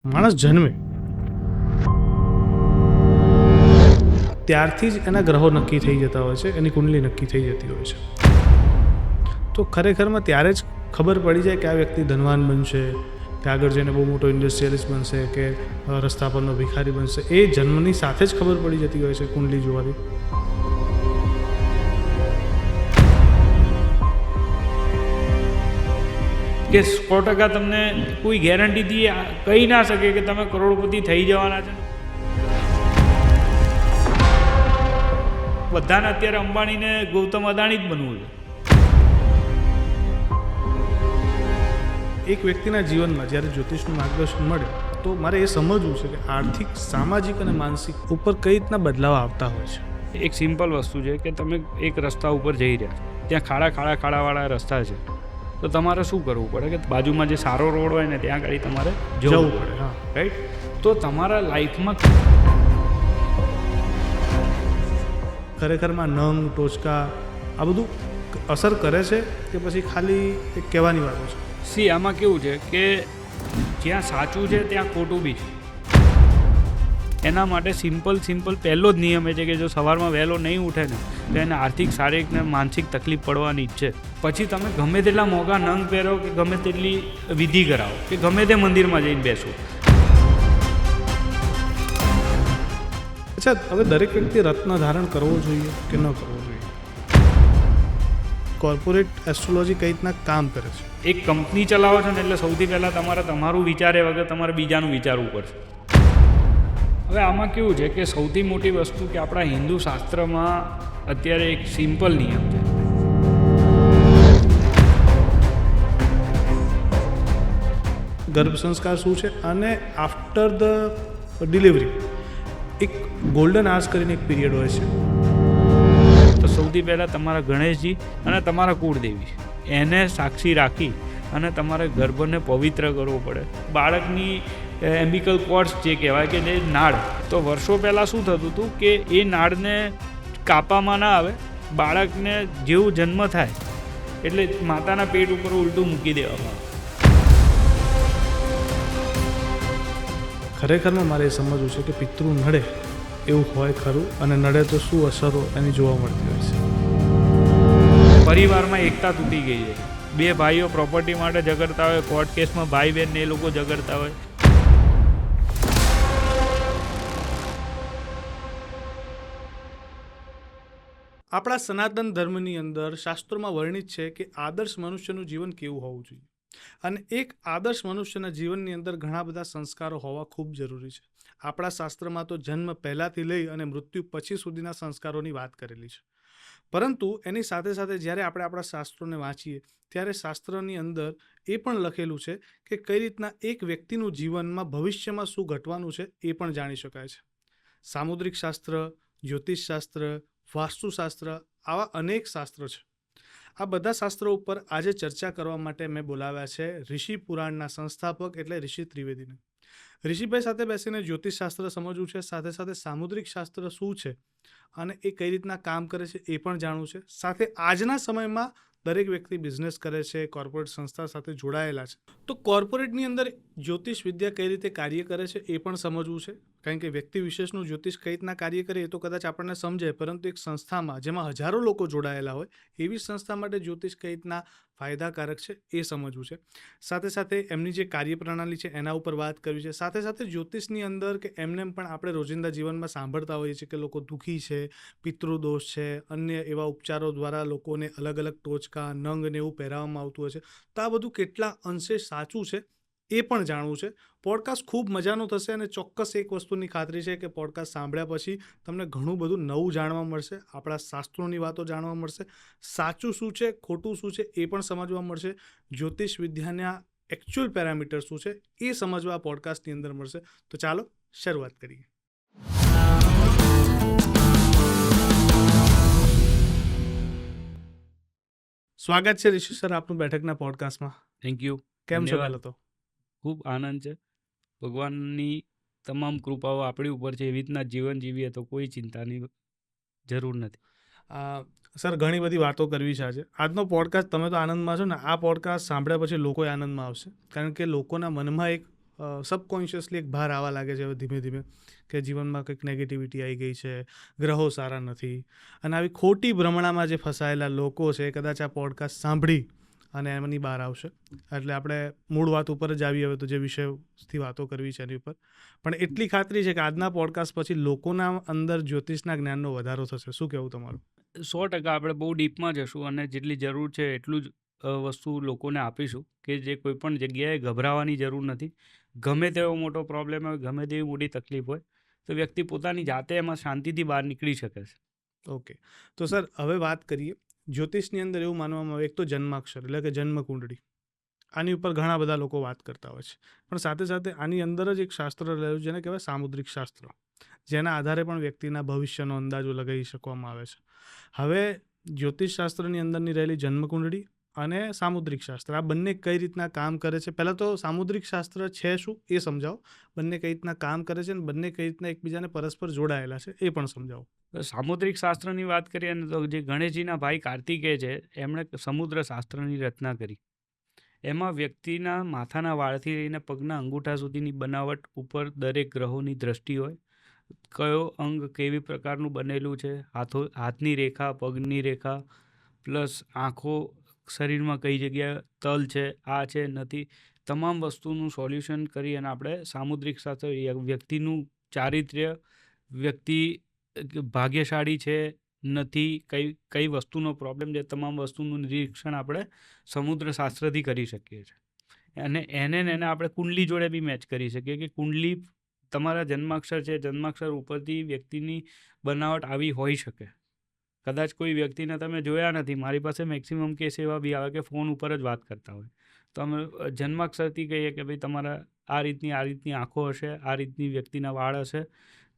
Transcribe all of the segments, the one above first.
માણસ જન્મે ત્યારથી જ એના ગ્રહો નક્કી થઈ જતા હોય છે, એની કુંડલી નક્કી થઈ જતી હોય છે. તો ખરેખરમાં ત્યારે જ ખબર પડી જાય કે આ વ્યક્તિ ધનવાન બનશે, કે આગળ જઈને બહુ મોટો ઇન્ડસ્ટ્રીયલિસ્ટ બનશે, કે રસ્તા પરનો ભિખારી બનશે. એ જન્મની સાથે જ ખબર પડી જતી હોય છે કુંડલી જોવાથી. કે 100% તમને કોઈ ગેરંટીથી કહી ના શકે કે તમે કરોડપતિ થઈ જવાના છે. બધાને અત્યારે અંબાણીને ગૌતમ અદાણી જ બનવું છે. એક વ્યક્તિના જીવનમાં જ્યારે જ્યોતિષનું માર્ગદર્શન મળે તો મારે એ સમજવું છે કે આર્થિક, સામાજિક અને માનસિક ઉપર કઈ રીતના બદલાવ આવતા હોય છે. એક સિમ્પલ વસ્તુ છે કે તમે એક રસ્તા ઉપર જઈ રહ્યા છો, ત્યાં ખાડાવાળા રસ્તા છે, તો તમારે શું કરવું પડે કે બાજુમાં જે સારો રોડ હોય ને ત્યાં આગળ તમારે જવું પડે. હા, રાઈટ. તો તમારા લાઈફમાં ખરેખરમાં નંગ, ટોચકા આ બધું અસર કરે છે કે પછી ખાલી એક કહેવાની વાતો છે? આમાં કેવું છે કે જ્યાં સાચું છે ત્યાં ખોટું બી છે. એના માટે સિમ્પલ પહેલો જ નિયમ એ છે કે જો સવારમાં વહેલો નહીં ઉઠે ને તો એને આર્થિક, શારીરિક ને માનસિક તકલીફ પડવાની જ છે. પછી તમે ગમે તેટલા મોંઘા નંગ પહેરો કે ગમે તેટલી વિધિ કરાવો કે ગમે તે મંદિરમાં જઈને બેસો. અચ્છા, હવે દરેક વ્યક્તિ રત્ન ધારણ કરવો જોઈએ કે ન કરવો જોઈએ? કોર્પોરેટ એસ્ટ્રોલોજી કઈ રીતના કામ કરે છે? એક કંપની ચલાવો છો ને એટલે સૌથી પહેલાં તમારું વિચારે વગર તમારે બીજાનું વિચારવું પડશે. હવે આમાં કેવું છે કે સૌથી મોટી વસ્તુ કે આપણા હિન્દુ શાસ્ત્રમાં અત્યારે એક સિમ્પલ નિયમ છે. ગર્ભ સંસ્કાર શું છે અને આફ્ટર ધ ડિલિવરી એક ગોલ્ડન આર્સ કરીને એક પીરિયડ હોય છે. તો સૌથી પહેલાં તમારા ગણેશજી અને તમારા કુળદેવી એને સાક્ષી રાખી અને તમારે ગર્ભને પવિત્ર કરવો પડે. બાળકની એમ્બિકલ કોર્ડ્સ જે કહેવાય કે જે નાળ, તો વર્ષો પહેલાં શું થતું હતું કે એ નાળને કાપવામાં ના આવે, બાળકને જેવું જન્મ થાય એટલે માતાના પેટ ઉપર ઉલટું મૂકી દેવામાં આવે. ખરેખરમાં મારે એ સમજવું છે કે પિતૃ નડે એવું હોય ખરું, અને નડે તો શું અસરો એની જોવા મળતી હોય છે. પરિવારમાં એકતા તૂટી ગઈ છે. બે ભાઈઓ પ્રોપર્ટી માટે ઝઘડતા હોય, કોર્ટ કેસમાં ભાઈ બહેન ને એ લોકો ઝઘડતા હોય. આપણા સનાતન ધર્મની અંદર શાસ્ત્રોમાં વર્ણિત છે કે આદર્શ મનુષ્યનું જીવન કેવું હોવું જોઈએ, અને એક આદર્શ મનુષ્યના જીવનની અંદર ઘણા બધા સંસ્કારો હોવા ખૂબ જરૂરી છે. આપણા શાસ્ત્રમાં તો જન્મ પહેલાંથી લઈ અને મૃત્યુ પછી સુધીના સંસ્કારોની વાત કરેલી છે. પરંતુ એની સાથે સાથે જ્યારે આપણે આપણા શાસ્ત્રોને વાંચીએ ત્યારે શાસ્ત્રની અંદર એ પણ લખેલું છે કે કઈ રીતના એક વ્યક્તિનું જીવનમાં ભવિષ્યમાં શું ઘટવાનું છે એ પણ જાણી શકાય છે. સામુદ્રિક શાસ્ત્ર, જ્યોતિષશાસ્ત્ર, વાસ્તુશાસ્ત્ર, આવા અનેક શાસ્ત્રો છે. આ બધા શાસ્ત્રો ઉપર આજે ચર્ચા કરવા માટે મેં બોલાવ્યા છે ઋષિ પુરાણના સંસ્થાપક એટલે ઋષિ ત્રિવેદીને. ઋષિભાઈ સાથે બેસીને જ્યોતિષશાસ્ત્ર સમજવું છે, સાથે સાથે સામુદ્રિક શાસ્ત્ર શું છે અને એ કઈ રીતના કામ કરે છે એ પણ જાણવું છે. સાથે આજના સમયમાં દરેક વ્યક્તિ બિઝનેસ કરે છે, કોર્પોરેટ સંસ્થા સાથે જોડાયેલા છે, તો કોર્પોરેટની અંદર જ્યોતિષ વિદ્યા કઈ રીતે કાર્ય કરે છે એ પણ સમજવું છે. કારણ કે વ્યક્તિ વિશેષનું જ્યોતિષ કઈ રીતના કાર્ય કરે એ તો કદાચ આપણને સમજાય, પરંતુ એક સંસ્થામાં જેમાં હજારો લોકો જોડાયેલા હોય એવી સંસ્થા માટે જ્યોતિષ કઈ રીતના ફાયદાકારક છે એ સમજવું છે. સાથે સાથે એમની જે કાર્યપ્રણાલી છે એના ઉપર વાત કરવી છે. સાથે સાથે જ્યોતિષની અંદર કે એમને પણ આપણે રોજિંદા જીવનમાં સાંભળતા હોઈએ છીએ કે લોકો દુઃખી છે, પિતૃદોષ છે, અન્ય એવા ઉપચારો દ્વારા લોકોને અલગ અલગ ટોચકા, નંગ ને એવું પહેરાવવામાં આવતું હોય છે. તો આ બધું કેટલા અંશે સાચું છે એ પણ જાણવું છે. પોડકાસ્ટ ખૂબ મજાનો થશે, અને ચોક્કસ એક વસ્તુની ખાતરી છે કે પોડકાસ્ટ સાંભળ્યા પછી તમને ઘણું બધું નવું જાણવા મળશે, આપણા શાસ્ત્રોની વાતો જાણવા મળશે, સાચું શું છે, ખોટું શું છે એ પણ સમજવા મળશે, જ્યોતિષ વિદ્યાના એકચ્યુઅલ પેરામીટર શું છે એ સમજવા પોડકાસ્ટની અંદર મળશે. તો ચાલો શરૂઆત કરીએ. સ્વાગત છે ઋષિ સર આપનું બેઠકના પોડકાસ્ટમાં. Thank you. કેમ છો? પહેલો તો ખૂબ આનંદ છે. ભગવાનની તમામ કૃપાઓ આપણી ઉપર છે. એવી રીતના જીવન જીવીએ તો કોઈ ચિંતાની જરૂર નથી. સર, ઘણી બધી વાતો કરવી છે આજે. આજનો પોડકાસ્ટ તમે તો આનંદમાં છો ને, આ પોડકાસ્ટ સાંભળ્યા પછી લોકો આનંદમાં આવશે, કારણ કે લોકોના મનમાં એક સબકોન્શિયસલી એક ભાર આવવા લાગે છે હવે ધીમે ધીમે કે જીવનમાં કંઈક નેગેટિવિટી આવી ગઈ છે, ગ્રહો સારા નથી, અને આવી ખોટી ભ્રમણામાં જે ફસાયેલા લોકો છે કદાચ આ પોડકાસ્ટ સાંભળી અને એમની બહાર આવશે. એટલે આપણે મૂળ વાત ઉપર જ આવી, હવે તો જે વિષયથી વાતો કરવી છે એની ઉપર. પણ એટલી ખાતરી છે કે આજના પોડકાસ્ટ પછી લોકોના અંદર જ્યોતિષના જ્ઞાનનો વધારો થશે. શું કહેવું તમારું? 100% આપણે બહુ ડીપમાં જશું અને જેટલી જરૂર છે એટલું જ વસ્તુ લોકોને આપીશું કે જે કોઈ પણ જગ્યાએ ગભરાવાની જરૂર નથી. ગમે તેવો મોટો પ્રોબ્લેમ હોય, ગમે તેવી મોટી તકલીફ હોય, તો વ્યક્તિ પોતાની જાતે એમાં શાંતિથી બહાર નીકળી શકે છે. ઓકે, તો સર હવે વાત કરીએ. જ્યોતિષની અંદર એવું માનવામાં આવે, એક તો જન્માક્ષર એટલે કે જન્મ કુંડળી, આની ઉપર ઘણા બધા લોકો વાત કરતા હોય છે, પણ સાથે સાથે આની અંદર જ એક શાસ્ત્ર રહેલું છે જેને કહેવાય સામુદ્રિક શાસ્ત્ર, જેના આધારે પણ વ્યક્તિના ભવિષ્યનો અંદાજો લગાવી શકવામાં આવે છે. હવે જ્યોતિષ શાસ્ત્રની અંદરની રહેલી જન્મકુંડળી અને સામુદ્રિક શાસ્ત્ર, આ બંને કઈ રીતના કામ કરે છે? પહેલાં તો સામુદ્રિક શાસ્ત્ર છે શું એ સમજાવો, બંને કઈ રીતના કામ કરે છે અને બંને કઈ રીતના એકબીજાને પરસ્પર જોડાયેલા છે એ પણ સમજાવો. સામુદ્રિક શાસ્ત્રની વાત કરીએ ને તો જે ગણેશજીના ભાઈ કાર્તિકેય છે એમણે સમુદ્ર શાસ્ત્રની રચના કરી. એમાં વ્યક્તિના માથાના વાળથી લઈને પગના અંગૂઠા સુધીની બનાવટ ઉપર દરેક ગ્રહોની દ્રષ્ટિ હોય, કયો અંગ કેવી પ્રકારનું બનેલું છે, હાથની રેખા, પગની રેખા, પ્લસ આંખો, શરીરમાં કઈ જગ્યાએ તલ છે, આ છે નથી, તમામ વસ્તુનું સોલ્યુશન કરી અને આપણે સામુદ્રિક શાસ્ત્ર, વ્યક્તિનું ચારિત્ર્ય, વ્યક્તિ ભાગ્યશાળી છે નથી, કઈ વસ્તુનો પ્રોબ્લેમ છે, તમામ વસ્તુનું નિરીક્ષણ આપણે સમુદ્ર શાસ્ત્રથી કરી શકીએ છીએ. અને એને આપણે કુંડલી જોડે બી મેચ કરી શકીએ કે કુંડલી તમારા જન્માક્ષર છે, જન્માક્ષર ઉપરથી વ્યક્તિની બનાવટ આવી હોઈ શકે. કદાચ કોઈ વ્યક્તિને તમે જોયા નથી, મારી પાસે મેક્સિમમ કેસ એવા બી આવે કે ફોન ઉપર જ વાત કરતા હોય, તો અમે જન્માક્ષરથી કહીએ કે ભાઈ તમારા આ રીતની આંખો હશે, આ રીતની વ્યક્તિના વાળ હશે,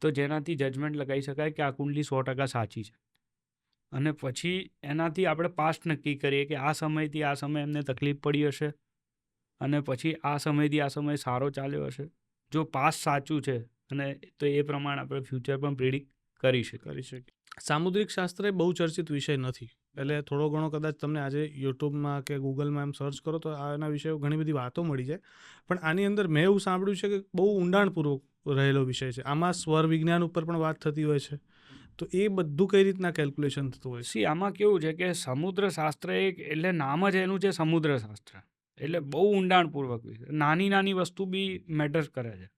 તો જેનાથી જજમેન્ટ લગાવી શકાય કે આ કુંડલી 100% સાચી છે. અને પછી એનાથી આપણે પાસ્ટ નક્કી કરીએ કે આ સમયથી આ સમય એમને તકલીફ પડી હશે અને પછી આ સમયથી આ સમય સારો ચાલ્યો હશે. જો પાસ્ટ સાચું છે અને તો એ પ્રમાણે આપણે ફ્યુચર પણ પ્રિડિક્ટ કરી શકીએ. સામુદ્રિક શાસ્ત્ર એ બહુ ચર્ચિત વિષય નથી, એટલે થોડો ઘણો કદાચ તમને આજે યુટ્યુબમાં કે ગૂગલમાં એમ સર્ચ કરો તો આના વિશે ઘણી બધી વાતો મળી જાય. પણ આની અંદર મેં એવું સાંભળ્યું છે કે બહુ ઊંડાણપૂર્વક રહેલો વિષય છે. આમાં સ્વર વિજ્ઞાન ઉપર પણ વાત થતી હોય છે, તો એ બધું કઈ રીતના કેલ્ક્યુલેશન થતું હોય છે? આમાં કેવું છે કે સમુદ્ર શાસ્ત્ર એટલે નામ જ એનું છે સમુદ્ર શાસ્ત્ર, એટલે બહુ ઊંડાણપૂર્વક નાની વસ્તુ બી મેટર કરે છે.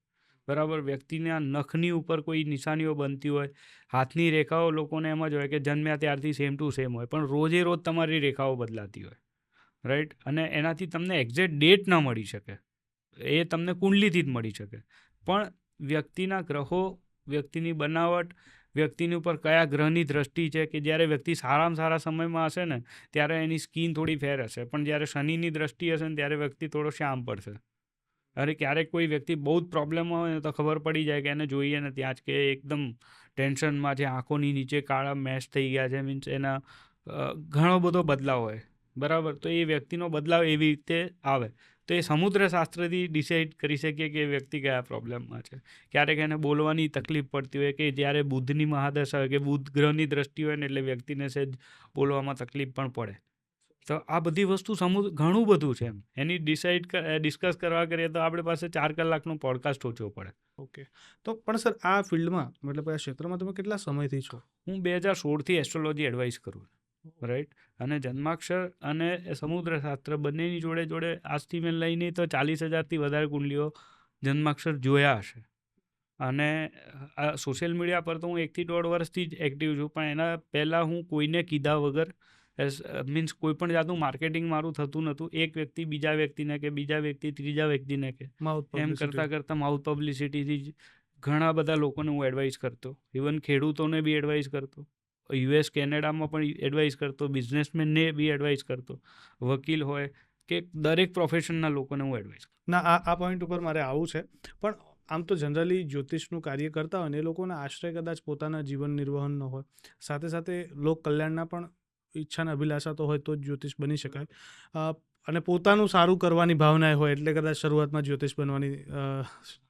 બરાબર, વ્યક્તિના નખની ઉપર કોઈ નિશાનીઓ બનતી હોય, હાથની રેખાઓ લોકોને એમ જ હોય કે જન્મ્યા ત્યારથી સેમ ટુ સેમ હોય, પણ રોજે રોજ તમારી રેખાઓ બદલાતી હોય, રાઈટ. અને એનાથી તમને એક્ઝેક્ટ ડેટ ન મળી શકે, એ તમને કુંડલીથી જ મળી શકે. પણ વ્યક્તિના ગ્રહો, વ્યક્તિની બનાવટ, વ્યક્તિની ઉપર કયા ગ્રહની દ્રષ્ટિ છે, કે જ્યારે વ્યક્તિ સારામાં સારા સમયમાં હશે ને ત્યારે એની સ્કિન થોડી ફેર હશે, પણ જ્યારે શનિની દ્રષ્ટિ હશે ને ત્યારે વ્યક્તિ થોડો શ્યામ પડશે. અરે ક્યારેક કોઈ વ્યક્તિ બહુ જ પ્રોબ્લેમ હોય ને તો ખબર પડી જાય કે એને જોઈએ ને ત્યાં જ કે એકદમ ટેન્શનમાં છે, આંખોની નીચે કાળા મેશ થઈ ગયા છે, મીન્સ એના ઘણો બધો બદલાવ હોય. બરાબર, તો એ વ્યક્તિનો બદલાવ એવી રીતે આવે, તો એ સમુદ્ર શાસ્ત્રથી ડિસાઇડ કરી શકીએ કે એ વ્યક્તિ કયા પ્રોબ્લેમમાં છે. ક્યારેક એને બોલવાની તકલીફ પડતી હોય કે જ્યારે બુધની મહાદશા હોય કે બુધ ગ્રહની દ્રષ્ટિ હોય ને એટલે વ્યક્તિને સહેજ બોલવામાં તકલીફ પણ પડે. તો આ બધી વસ્તુ ઘણું બધું છે, એની ડિસ્કસ કરવા કરીએ તો આપણી પાસે 4 કલાકનો પોડકાસ્ટ ઓછો પડે. ઓકે, તો પણ સર આ ફિલ્ડમાં, મતલબ આ ક્ષેત્રમાં તમે કેટલા સમયથી છો? હું 2016થી એસ્ટ્રોલોજી એડવાઇસ કરું, રાઈટ. અને જન્માક્ષર અને સમુદ્ર શાસ્ત્ર બંનેની જોડે આજથી મેં લઈને તો 40,000થી વધારે કુંડલીઓ જન્માક્ષર જોયા હશે. અને આ સોશિયલ મીડિયા પર તો હું 1-1.5 વર્ષથી જ એક્ટિવ છું, પણ એના પહેલાં હું કોઈને કીધા વગર, મીન્સ કોઈ પણ જાતનું માર્કેટિંગ મારું થતું નહોતું. એક વ્યક્તિ બીજા વ્યક્તિને કે, બીજા વ્યક્તિ ત્રીજા વ્યક્તિને કે, એમ કરતાં માઉથ પબ્લિસિટીથી જ ઘણા બધા લોકોને હું એડવાઇસ કરતો, ઇવન ખેડૂતોને બી એડવાઇસ કરતો, US કેનેડામાં પણ એડવાઇસ કરતો, બિઝનેસમેનને બી એડવાઇસ કરતો, વકીલ હોય કે દરેક પ્રોફેશનના લોકોને હું એડવાઇસ કરતો. ના, આ પોઈન્ટ ઉપર મારે આવું છે. પણ આમ તો જનરલી જ્યોતિષનું કાર્ય કરતા હોય ને એ લોકોના આશ્રય કદાચ પોતાના જીવન નિર્વહનનો હોય, સાથે સાથે લોક કલ્યાણના પણ ઈચ્છાને અભિલાષા તો હોય તો જ જ્યોતિષ બની શકાય. અને પોતાનું સારું કરવાની ભાવના હોય એટલે કદાચ શરૂઆતમાં જ્યોતિષ બનવાની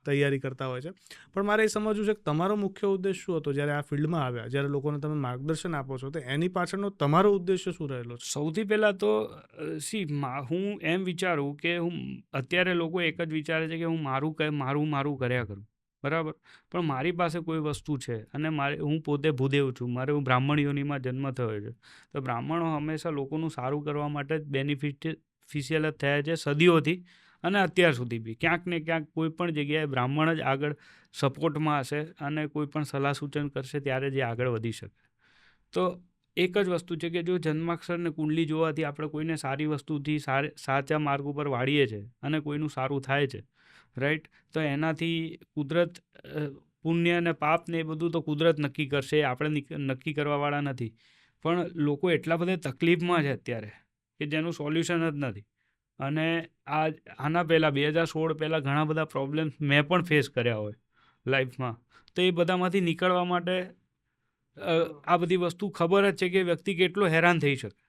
તૈયારી કરતા હોય છે. પણ મારે એ સમજવું છે કે તમારો મુખ્ય ઉદ્દેશ શું હતો જ્યારે આ ફિલ્ડમાં આવ્યા, જ્યારે લોકોને તમે માર્ગદર્શન આપો છો, તો એની પાછળનો તમારો ઉદ્દેશ્ય શું રહેલો છે? સૌથી પહેલાં તો હું એમ વિચારું કે અત્યારે લોકો એક જ વિચારે છે કે હું મારું કર્યા કરું, બરાબર. પણ મારી પાસે કોઈ વસ્તુ છે અને હું પોતે ભૂદેવ છું, હું બ્રાહ્મણ યોનિમાં જન્મ થયો છે. તો બ્રાહ્મણો હંમેશા લોકોનું સારું કરવા માટે જ બેનિફિશિયલ જ થયા છે સદીઓથી, અને અત્યાર સુધી બી ક્યાંક ને ક્યાંક કોઈ પણ જગ્યાએ બ્રાહ્મણ જ આગળ સપોર્ટમાં હશે અને કોઈ પણ સલાહ સૂચન કરશે ત્યારે જ એ આગળ વધી શકે. તો એક જ વસ્તુ છે કે જો જન્માક્ષર ને કુંડલી જોવાથી આપણે કોઈને સારી વસ્તુથી સાચા માર્ગ ઉપર વાળીએ છીએ અને કોઈનું સારું થાય છે, રાઈટ. તો એનાથી કુદરત, પુણ્ય અને પાપ ને એ બધું તો કુદરત નક્કી કરશે, આપણે નક્કી કરવાવાળા નથી. પણ લોકો એટલા બધા તકલીફમાં છે અત્યારે કે જેનું સોલ્યુશન જ નથી. અને આના પહેલાં 2016 પહેલાં ઘણા બધા પ્રોબ્લેમ્સ મેં પણ ફેસ કર્યા હોય લાઈફમાં. તો એ બધામાંથી નીકળવા માટે આ બધી વસ્તુ ખબર જ છે કે વ્યક્તિ કેટલો હેરાન થઈ શકે,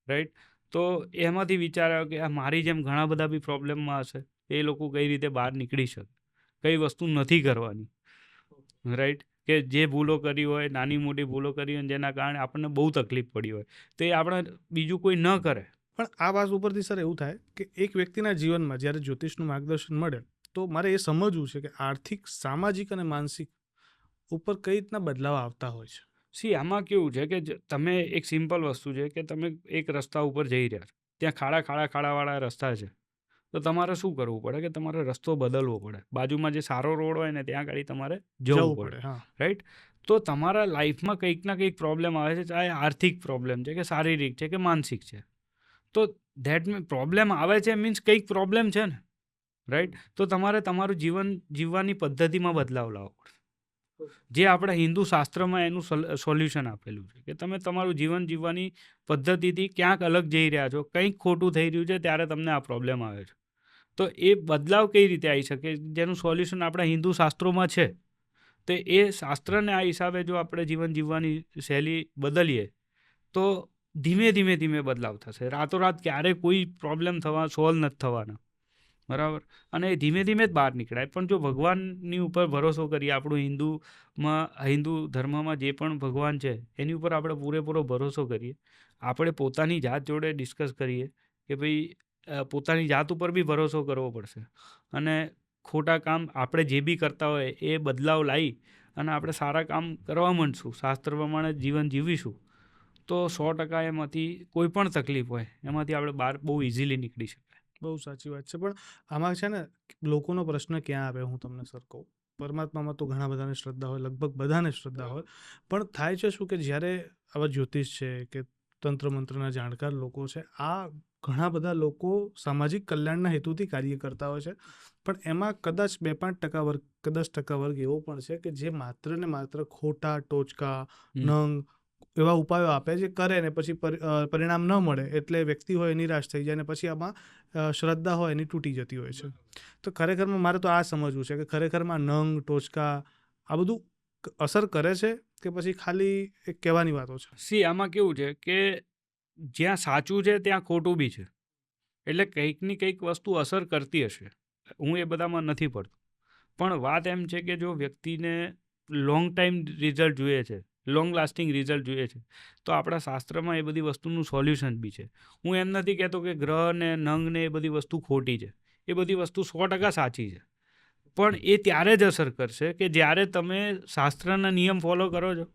રાઈટ. તો એમાંથી વિચાર આવ્યો કે આ મારી જેમ ઘણા બધા બી પ્રોબ્લેમમાં હશે, એ લોકો કઈ રીતે બહાર નીકળી શકે, કઈ વસ્તુ નથી કરવાની, રાઈટ. કે જે ભૂલો કરી હોય, નાની મોટી ભૂલો કરી હોય જેના કારણે આપણને બહુ તકલીફ પડી હોય, તો એ આપણે બીજું કોઈ ન કરે. પણ આ વાત ઉપરથી સર એવું થાય કે એક વ્યક્તિના જીવનમાં જ્યારે જ્યોતિષનું માર્ગદર્શન મળે તો મારે એ સમજવું છે કે આર્થિક, સામાજિક અને માનસિક ઉપર કઈ રીતના બદલાવ આવતા હોય છે. આમાં કેવું છે કે તમે એક સિમ્પલ વસ્તુ છે કે તમે એક રસ્તા ઉપર જઈ રહ્યા છો, ત્યાં ખાડાવાળા રસ્તા છે, તો તમારે શું કરવું પડે કે તમારે રસ્તો બદલવો પડે. બાજુમાં જે સારો રોડ હોય ને ત્યાં આગળ તમારે જવું પડે, હા. રાઈટ. તો તમારા લાઈફમાં કંઈક ના કંઈક પ્રોબ્લેમ આવે છે, ચાહે આર્થિક પ્રોબ્લેમ છે કે શારીરિક છે કે માનસિક છે. તો પ્રોબ્લેમ આવે છે મીન્સ કંઈક પ્રોબ્લેમ છે ને, રાઈટ. તો તમારે તમારું જીવન જીવવાની પદ્ધતિમાં બદલાવ લાવવો પડે. જે આપણા હિન્દુ શાસ્ત્રમાં એનું સોલ્યુશન આપેલું છે કે તમે તમારું જીવન જીવવાની પદ્ધતિથી ક્યાંક અલગ જઈ રહ્યા છો, કંઈક ખોટું થઈ રહ્યું છે ત્યારે તમને આ પ્રોબ્લેમ આવે છે. તો એ બદલાવ કઈ રીતે આવી શકે જેનું સોલ્યુશન આપણા હિન્દુ શાસ્ત્રોમાં છે. તો એ શાસ્ત્રને આ હિસાબે જો આપણે જીવન જીવવાની શૈલી બદલીએ તો ધીમે બદલાવ થશે. રાતોરાત ક્યારે કોઈ પ્રોબ્લેમ સોલ્વ નથી થવાના, બરાબર. અને ધીમે જ બહાર નીકળાય. પણ જો ભગવાનની ઉપર ભરોસો કરીએ, આપણું હિન્દુ ધર્મમાં જે પણ ભગવાન છે એની ઉપર આપણે પૂરેપૂરો ભરોસો કરીએ, આપણે પોતાની જાત જોડે ડિસ્કસ કરીએ કે ભાઈ પોતાની જાત ઉપર બી ભરોસો કરવો પડશે. અને ખોટા કામ આપણે જે બી કરતા હોય એ બદલાવ લાવી અને આપણે સારા કામ કરવા માંડશું, શાસ્ત્ર પ્રમાણે જીવન જીવીશું, તો 100% એમાંથી કોઈ પણ તકલીફ હોય એમાંથી આપણે બહાર બહુ ઇઝીલી નીકળી શકીએ. બહુ સાચી વાત છે. પણ આમાં છે ને લોકોનો પ્રશ્ન ક્યાં આવે, હું તમને સર કહું. પરમાત્મામાં તો ઘણા બધાને શ્રદ્ધા હોય, લગભગ બધાને શ્રદ્ધા હોય. પણ થાય છે શું કે જ્યારે આવા જ્યોતિષ છે કે તંત્ર મંત્રના જાણકાર લોકો છે, આ ઘણા બધા લોકો સામાજિક કલ્યાણના હેતુથી કાર્ય કરતા હોય છે. પણ એમાં કદાચ 2-5% વર્ગ, કદાચ 10% વર્ગ એવો પણ છે કે જે માત્ર ને માત્ર ખોટા, ટોચકા, નંગ એવા ઉપાયો આપે, જે કરે ને પછી પરિણામ ન મળે એટલે વ્યક્તિ હોય નિરાશ થઈ જાય ને પછી આમાં શ્રદ્ધા હોય એની તૂટી જતી હોય છે. તો ખરેખરમાં મારે તો આ સમજવું છે કે ખરેખરમાં નંગ, ટોચકા આ બધું અસર કરે છે કે પછી ખાલી એક કહેવાની વાતો છે? આમાં કેવું છે કે જ્યાં સાચું છે ત્યાં ખોટું બી છે, એટલે કંઈક ની કંઈક વસ્તુ અસર કરતી હશે. હું એ બધામાં નથી પડતો. પણ વાત એમ છે કે જો વ્યક્તિને લોંગ ટાઈમ રિઝલ્ટ જોઈએ છે, લોંગ લાસ્ટિંગ રિઝલ્ટ જોઈએ છે, તો આપણા શાસ્ત્રમાં એ બધી વસ્તુનું સોલ્યુશન બી છે. હું એમ નથી કહેતો કે ગ્રહ ને નંગ ને એ બધી વસ્તુ ખોટી છે. એ બધી વસ્તુ 100% સાચી છે. પણ એ ત્યારે જ અસર કરશે કે જ્યારે તમે શાસ્ત્રના નિયમ ફોલો કરો છો.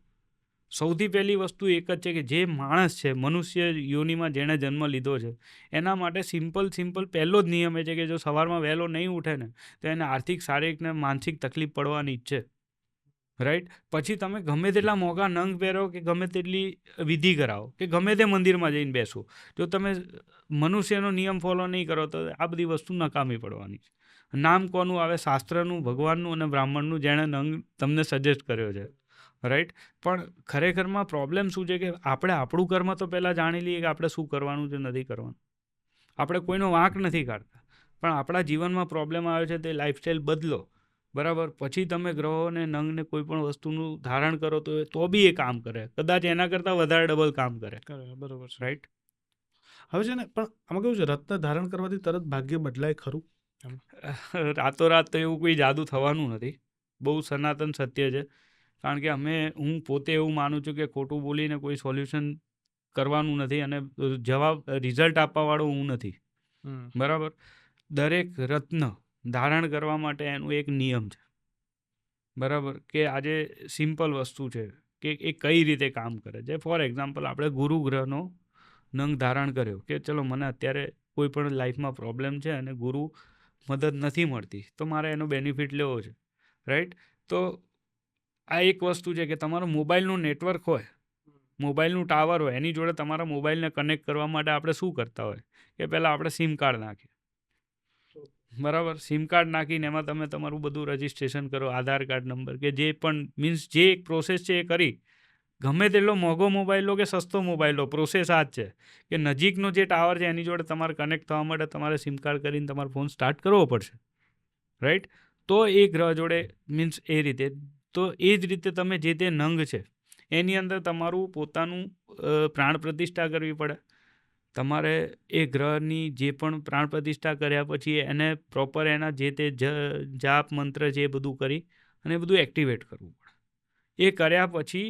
સૌથી પહેલી વસ્તુ એક જ છે કે જે માણસ છે, મનુષ્ય યોનિમાં જેણે જન્મ લીધો છે, એના માટે સિમ્પલ પહેલો જ નિયમ એ છે કે જો સવારમાં વહેલો નહીં ઉઠે ને તો એને આર્થિક, શારીરિક ને માનસિક તકલીફ પડવાની જ છે, રાઈટ. પછી તમે ગમે તેટલા મોંઘા નંગ પહેરો કે ગમે તેટલી વિધિ કરાવો કે ગમે તે મંદિરમાં જઈને બેસો, જો તમે મનુષ્યનો નિયમ ફોલો નહીં કરો તો આ બધી વસ્તુ નકામી પડવાની છે. નામ કોનું આવે? શાસ્ત્રનું, ભગવાનનું અને બ્રાહ્મણનું, જેણે નંગ તમને સજેસ્ટ કર્યો છે, રાઈટ. પણ ખરેખરમાં પ્રોબ્લેમ શું છે કે આપણે આપણું કર્મ તો પહેલાં જાણી લઈએ કે આપણે શું કરવાનું છે, નથી કરવાનું. આપણે કોઈનો વાંક નથી કાઢતા, પણ આપણા જીવનમાં પ્રોબ્લેમ આવે છે તે લાઈફસ્ટાઈલ બદલો, બરાબર. પછી તમે ગ્રહોને, નંગને કોઈ પણ વસ્તુનું ધારણ કરો તો બી એ કામ કરે, કદાચ એના કરતાં વધારે ડબલ કામ કરે, બરોબર છે, રાઈટ. હવે છે ને, પણ આમાં કેવું છે, રત્ન ધારણ કરવાથી તરત ભાગ્ય બદલાય ખરું? રાતોરાત તો એવું કોઈ જાદુ થવાનું નથી. બહુ સનાતન સત્ય છે. કારણ કે હું પોતે એવું માનું છું કે ખોટું બોલીને કોઈ સોલ્યુશન કરવાનું નથી, અને રિઝલ્ટ આપવાવાળો હું નથી. હમ. બરાબર. દરેક રત્ન ધારણ કરવા માટે એનું એક નિયમ છે. બરાબર. કે આજે સિમ્પલ વસ્તુ છે કે એ કઈ રીતે કામ કરે છે. ફોર એક્ઝામ્પલ, આપણે ગુરુ ગ્રહનો નંગ ધારણ કર્યો કે ચલો મને અત્યારે કોઈ પણ લાઈફમાં પ્રોબ્લેમ છે અને ગુરુ મદદ નથી મળતી, તો મારે એનો બેનિફિટ લેવો છે. રાઈટ. તો આ એક વસ્તુ છે કે તમારો મોબાઈલનું નેટવર્ક હોય, મોબાઈલનું ટાવર હોય, એની જોડે તમારા મોબાઈલને કનેક્ટ કરવા માટે આપણે શું કરતા હોય કે પહેલાં આપણે સિમ કાર્ડ નાખીએ. બરાબર. સિમ કાર્ડ નાખીને એમાં તમે તમારું બધું રજિસ્ટ્રેશન કરો, આધાર કાર્ડ નંબર કે જે પણ મીન્સ જે એક પ્રોસેસ છે એ કરી. ગમે તેટલો મોંઘો મોબાઈલ લો કે સસ્તો મોબાઈલ લો, પ્રોસેસ આ જ છે કે નજીકનો જે ટાવર છે એની જોડે તમારે કનેક્ટ થવા માટે તમારે સિમ કાર્ડ કરીને તમારો ફોન સ્ટાર્ટ કરવો પડશે. રાઈટ. તો એ ગ્રહ જોડે મીન્સ એ રીતે, તો એ જ રીતે તમે જે તે નંગ છે એની અંદર તમારું પોતાનું પ્રાણ પ્રતિષ્ઠા કરવી પડે. તમારે એ ગ્રહની જે પણ પ્રાણ પ્રતિષ્ઠા કર્યા પછી એને પ્રોપર એના જે તે જાપ મંત્ર છે એ બધું કરી અને એ બધું એક્ટિવેટ કરવું પડે. એ કર્યા પછી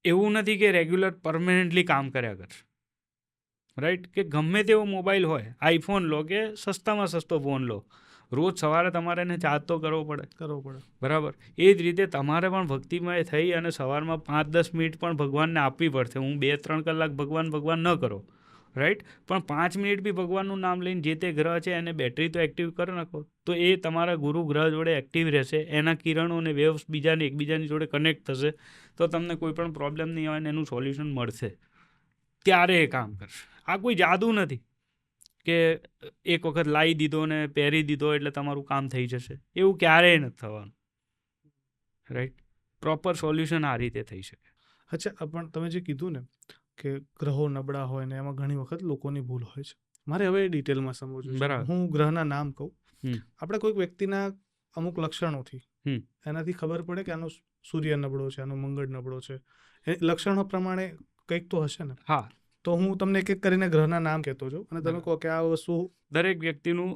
એવું નથી કે રેગ્યુલર પરમેનન્ટલી કામ કર્યા કરશે. રાઈટ. કે ગમે તેવો મોબાઈલ હોય, આઈફોન લો કે સસ્તામાં સસ્તો ફોન લો, રોજ સવારે તમારે એને ચાર્જ તો કરવો પડે. બરાબર. એ જ રીતે તમારે પણ ભક્તિમય થઈ અને સવારમાં 5-10 મિનિટ પણ ભગવાનને આપવી પડશે. હું 2-3 કલાક ભગવાન ન કરો. રાઈટ. પણ 5 મિનિટ બી ભગવાનનું નામ લઈને જે તે ગ્રહ છે એને બેટરી તો એક્ટિવ કરી નાખો, તો એ તમારા ગુરુ ગ્રહ જોડે એક્ટિવ રહેશે. એના કિરણો અને વેવ્સ એકબીજાની જોડે કનેક્ટ થશે, તો તમને કોઈ પણ પ્રોબ્લેમ નહીં આવે ને એનું સોલ્યુશન મળશે. ત્યારે એ કામ કરશે. આ કોઈ જાદુ નથી કે એક વખત લાવી દીધો ને પહેરી દીધો એટલે તમારું કામ થઈ જશે. એવું ક્યારેય નથી થવાનું. રાઈટ. પ્રોપર સોલ્યુશન આ રીતે થઈ શકે. અચ્છા, પણ તમે જે કીધું ને કે ગ્રહો નબળા હોય ને એમાં ઘણી વખત લોકોની ભૂલ હોય છે, મારે હવે ડિટેલમાં સમજવું છે. બરાબર. હું ગ્રહના નામ કહું. હમ. આપણે કોઈક વ્યક્તિના અમુક લક્ષણોથી હમ. એનાથી ખબર પડે કે આનો સૂર્ય નબળો છે, આનો મંગળ નબળો છે. એ લક્ષણો પ્રમાણે કંઈક તો હશે ને. હા. તો હું તમને એક એક કરીને ગ્રહના નામ કહેતો છું અને તમે કહો કે આ વસ્તુ. દરેક વ્યક્તિનું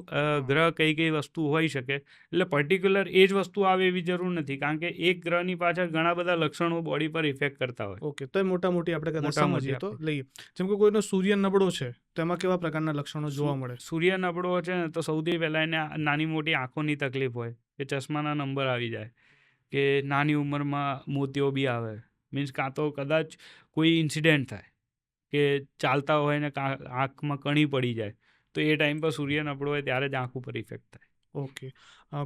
ગ્રહ કઈ વસ્તુ હોઈ શકે, એટલે પર્ટિક્યુલર એ જ વસ્તુ આવે એવી જરૂર નથી. કારણ કે એક ગ્રહની પાછળ ઘણા બધા લક્ષણો બોડી પર ઇફેક્ટ કરતા હોય. ઓકે, તો એ મોટા મોટી આપણે કદાચ મોટા મોટી સમજીએ તો લઈએ. જેમ કે કોઈનો સૂર્ય નબળો છે તો એમાં કેવા પ્રકારના લક્ષણો જોવા મળે? સૂર્ય નબળો છે ને તો સૌથી પહેલાં એને નાની મોટી આંખોની તકલીફ હોય, કે ચશ્માના નંબર આવી જાય, કે નાની ઉંમરમાં મોતિયો બી આવે. મીન્સ કાં તો કદાચ કોઈ ઇન્સિડેન્ટ થાય કે ચાલતા હોય ને આંખમાં કણી પડી જાય, તો એ ટાઈમ પર સૂર્ય નબળો હોય ત્યારે જ આંખ ઉપર ઇફેક્ટ થાય. ઓકે.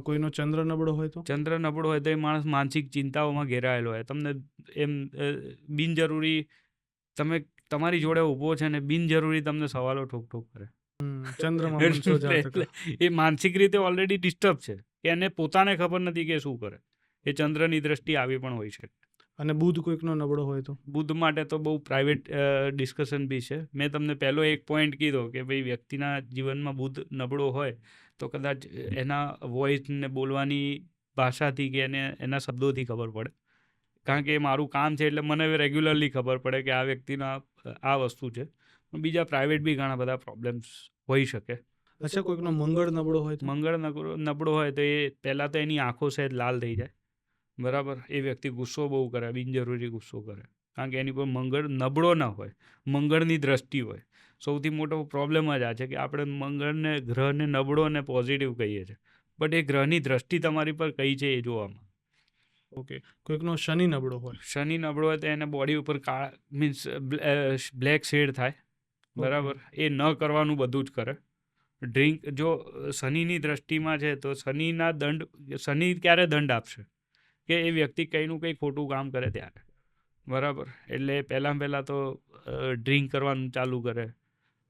કોઈનો ચંદ્ર નબળો હોય તો? ચંદ્ર નબળો હોય તો એ માણસ માનસિક ચિંતાઓમાં ઘેરાયેલો હોય. તમને એમ બિનજરૂરી તમારી જોડે ઊભો છે ને બિનજરૂરી તમને સવાલો ઠોક કરે. ચંદ્રમાં મનસો જાતક. એ માનસિક રીતે ઓલરેડી ડિસ્ટર્બ છે, કે એને પોતાને ખબર નથી કે શું કરે. એ ચંદ્રની દ્રષ્ટિ આવી પણ હોઈ શકે. અને બુધ કોઈકનો નબળો હોય તો? બુધ માટે તો બહુ પ્રાઇવેટ ડિસ્કશન બી છે. મેં તમને પહેલો એક પોઈન્ટ કીધો કે ભાઈ વ્યક્તિના જીવનમાં બુધ નબળો હોય તો કદાચ એના વોઇસને બોલવાની ભાષાથી કે એના શબ્દોથી ખબર પડે. કારણ કે એ મારું કામ છે એટલે મને રેગ્યુલરલી ખબર પડે કે આ વ્યક્તિના આ વસ્તુ છે. બીજા પ્રાઇવેટ બી ઘણા બધા પ્રોબ્લેમ્સ હોઈ શકે. અચ્છા, કોઈકનો મંગળ નબળો હોય તો? મંગળ નબળો હોય તો એ પહેલાં તો એની આંખો સહેજ લાલ થઈ જાય. બરાબર. એ વ્યક્તિ ગુસ્સો બહુ કરે, બિનજરૂરી ગુસ્સો કરે. કારણ કે એની પર મંગળ નબળો ના હોય, મંગળની દ્રષ્ટિ હોય. સૌથી મોટો પ્રોબ્લેમ જ આ છે કે આપણે મંગળને ગ્રહને નબળો અને પોઝિટિવ કહીએ છીએ, બટ એ ગ્રહની દ્રષ્ટિ તમારી પર કઈ છે એ જોવામાં. ઓકે. કોઈકનો શનિ નબળો હોય? શનિ નબળો હોય તો એને બોડી ઉપર મીન્સ બ્લેક શેડ થાય. બરાબર. એ ન કરવાનું બધું જ કરે. ડ્રિંક જો શનિની દ્રષ્ટિમાં છે તો શનિ ક્યારે દંડ આપશે કે એ વ્યક્તિ કંઈનું કંઈ ખોટું કામ કરે ત્યારે. બરાબર. એટલે પહેલાં તો ડ્રિંક કરવાનું ચાલુ કરે,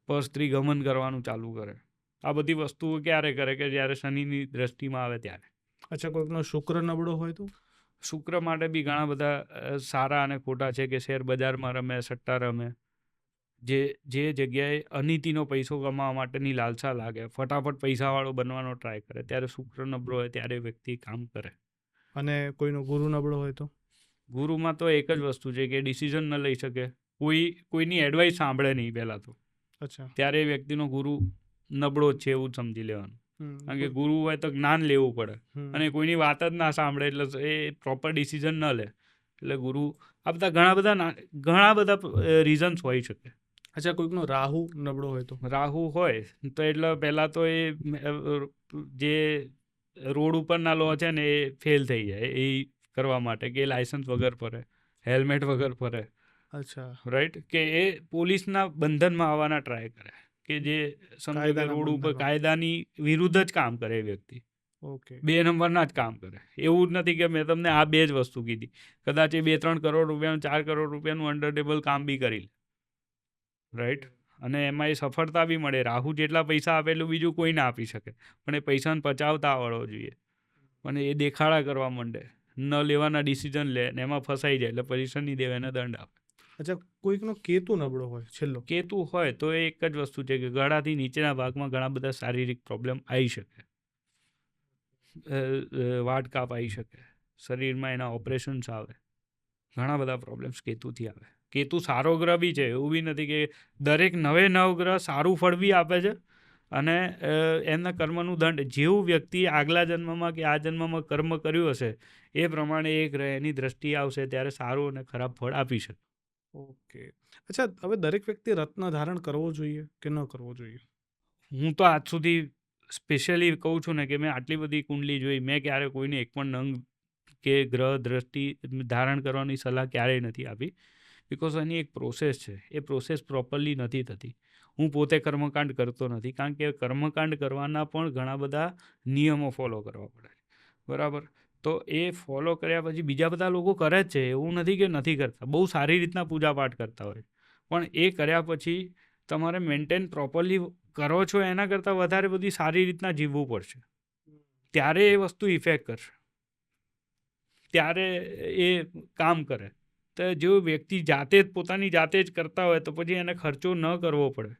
પરસ્ત્રી ગમન કરવાનું ચાલુ કરે. આ બધી વસ્તુઓ ક્યારે કરે કે જ્યારે શનિની દ્રષ્ટિમાં આવે ત્યારે. અચ્છા, કોઈકનો શુક્ર નબળો હોય તો? શુક્ર માટે બી ઘણા બધા સારા અને ખોટા છે કે શેર બજારમાં રમે, સટ્ટા રમે, જે જગ્યાએ અનીતિનો પૈસો કમાવા માટેની લાલસા લાગે, ફટાફટ પૈસાવાળો બનવાનો ટ્રાય કરે, ત્યારે શુક્ર નબળો હોય ત્યારે વ્યક્તિ કામ કરે. અને કોઈનો ગુરુ નબળો હોય તો? ગુરુમાં તો એક જ વસ્તુ છે કે ડિસિઝન ન લઈ શકે, કોઈની એડવાઇસ સાંભળે નહીં પહેલાં તો. અચ્છા. ત્યારે એ વ્યક્તિનો ગુરુ નબળો જ છે એવું જ સમજી લેવાનું. કારણ કે ગુરુ હોય તો જ્ઞાન લેવું પડે અને કોઈની વાત જ ના સાંભળે એટલે એ પ્રોપર ડિસિઝન ન લે. એટલે ગુરુ આ બધા ઘણા બધા રીઝન્સ હોઈ શકે. અચ્છા, કોઈકનો રાહુ નબળો હોય તો? રાહુ હોય તો એટલે પહેલાં તો એ જે રોડ ઉપરના લો છે ને એ ફેલ થઈ જાય એ કરવા માટે કે લાયસન્સ વગર ફરે, હેલ્મેટ વગર ફરે. અચ્છા. રાઈટ, કે એ પોલીસના બંધનમાં આવવાના ટ્રાય કરે, કે જે સમજો કે રોડ ઉપર કાયદાની વિરુદ્ધ જ કામ કરે એ વ્યક્તિ. ઓકે. 2 નંબરના જ કામ કરે. એવું જ નથી કે મેં તમને આ 2 જ વસ્તુ કીધી, કદાચ એ 2-3 કરોડ રૂપિયાનું 4 કરોડ રૂપિયાનું અંડર ટેબલ કામ બી કરી લે. રાઈટ, અને એમાં એ સફળતા બી મળે. રાહુ જેટલા પૈસા આપે એટલું બીજું કોઈ ના આપી શકે, પણ એ પૈસાને પચાવતા આવડવો જોઈએ. અને એ દેખાડા કરવા માંડે, ન લેવાના ડિસિઝન લે ને એમાં ફસાઈ જાય એટલે પૈસા નહીં દેવા એને દંડ આપે. અચ્છા, કોઈકનો કેતુ નબળો હોય છેલ્લો? કેતુ હોય તો એ એક જ વસ્તુ છે કે ગળાથી નીચેના ભાગમાં ઘણા બધા શારીરિક પ્રોબ્લેમ આવી શકે. વાટ કાપ આવી શકે, શરીરમાં એના ઓપરેશન્સ આવે, ઘણા બધા પ્રોબ્લેમ્સ કેતુથી આવે. કેતુ સારો ગ્રહ બી છે, એવું બી નથી કે દરેક નવ ગ્રહ સારું ફળ બી આપે છે. અને એમના કર્મનું દંડ જેવું વ્યક્તિ આગલા જન્મમાં કે આ જન્મમાં કર્મ કર્યું હશે એ પ્રમાણે એ ગ્રહ એની દ્રષ્ટિ આવશે ત્યારે સારું અને ખરાબ ફળ આપી શકે. ઓકે. અચ્છા, હવે દરેક વ્યક્તિ રત્ન ધારણ કરવો જોઈએ કે ન કરવો જોઈએ? હું તો આજ સુધી સ્પેશિયલી કહું છું ને કે મેં આટલી બધી કુંડલી જોઈ, મેં ક્યારે કોઈને એક પણ નંગ કે ગ્રહ દ્રષ્ટિ ધારણ કરવાની સલાહ ક્યારેય નથી આપી. બિકોઝ એની એક પ્રોસેસ છે, એ પ્રોસેસ પ્રોપરલી નથી થતી. હું પોતે કર્મકાંડ કરતો નથી, કારણ કે કર્મકાંડ કરવાના પણ ઘણા બધા નિયમો ફોલો કરવા પડે. બરાબર, તો એ ફોલો કર્યા પછી બીજા બધા લોકો કરે જ છે, એવું નથી કે નથી કરતા, બહુ સારી રીતના પૂજાપાઠ કરતા હોય, પણ એ કર્યા પછી તમારે મેન્ટેન પ્રોપરલી કરો છો એના કરતાં વધારે બધી સારી રીતના જીવવું પડશે, ત્યારે એ વસ્તુ ઇફેક્ટ કરશે, ત્યારે એ કામ કરે. તો જો વ્યક્તિ જાતે જ પોતાની જાતે જ કરતા હોય તો પછી એને ખર્ચો ન કરવો પડે.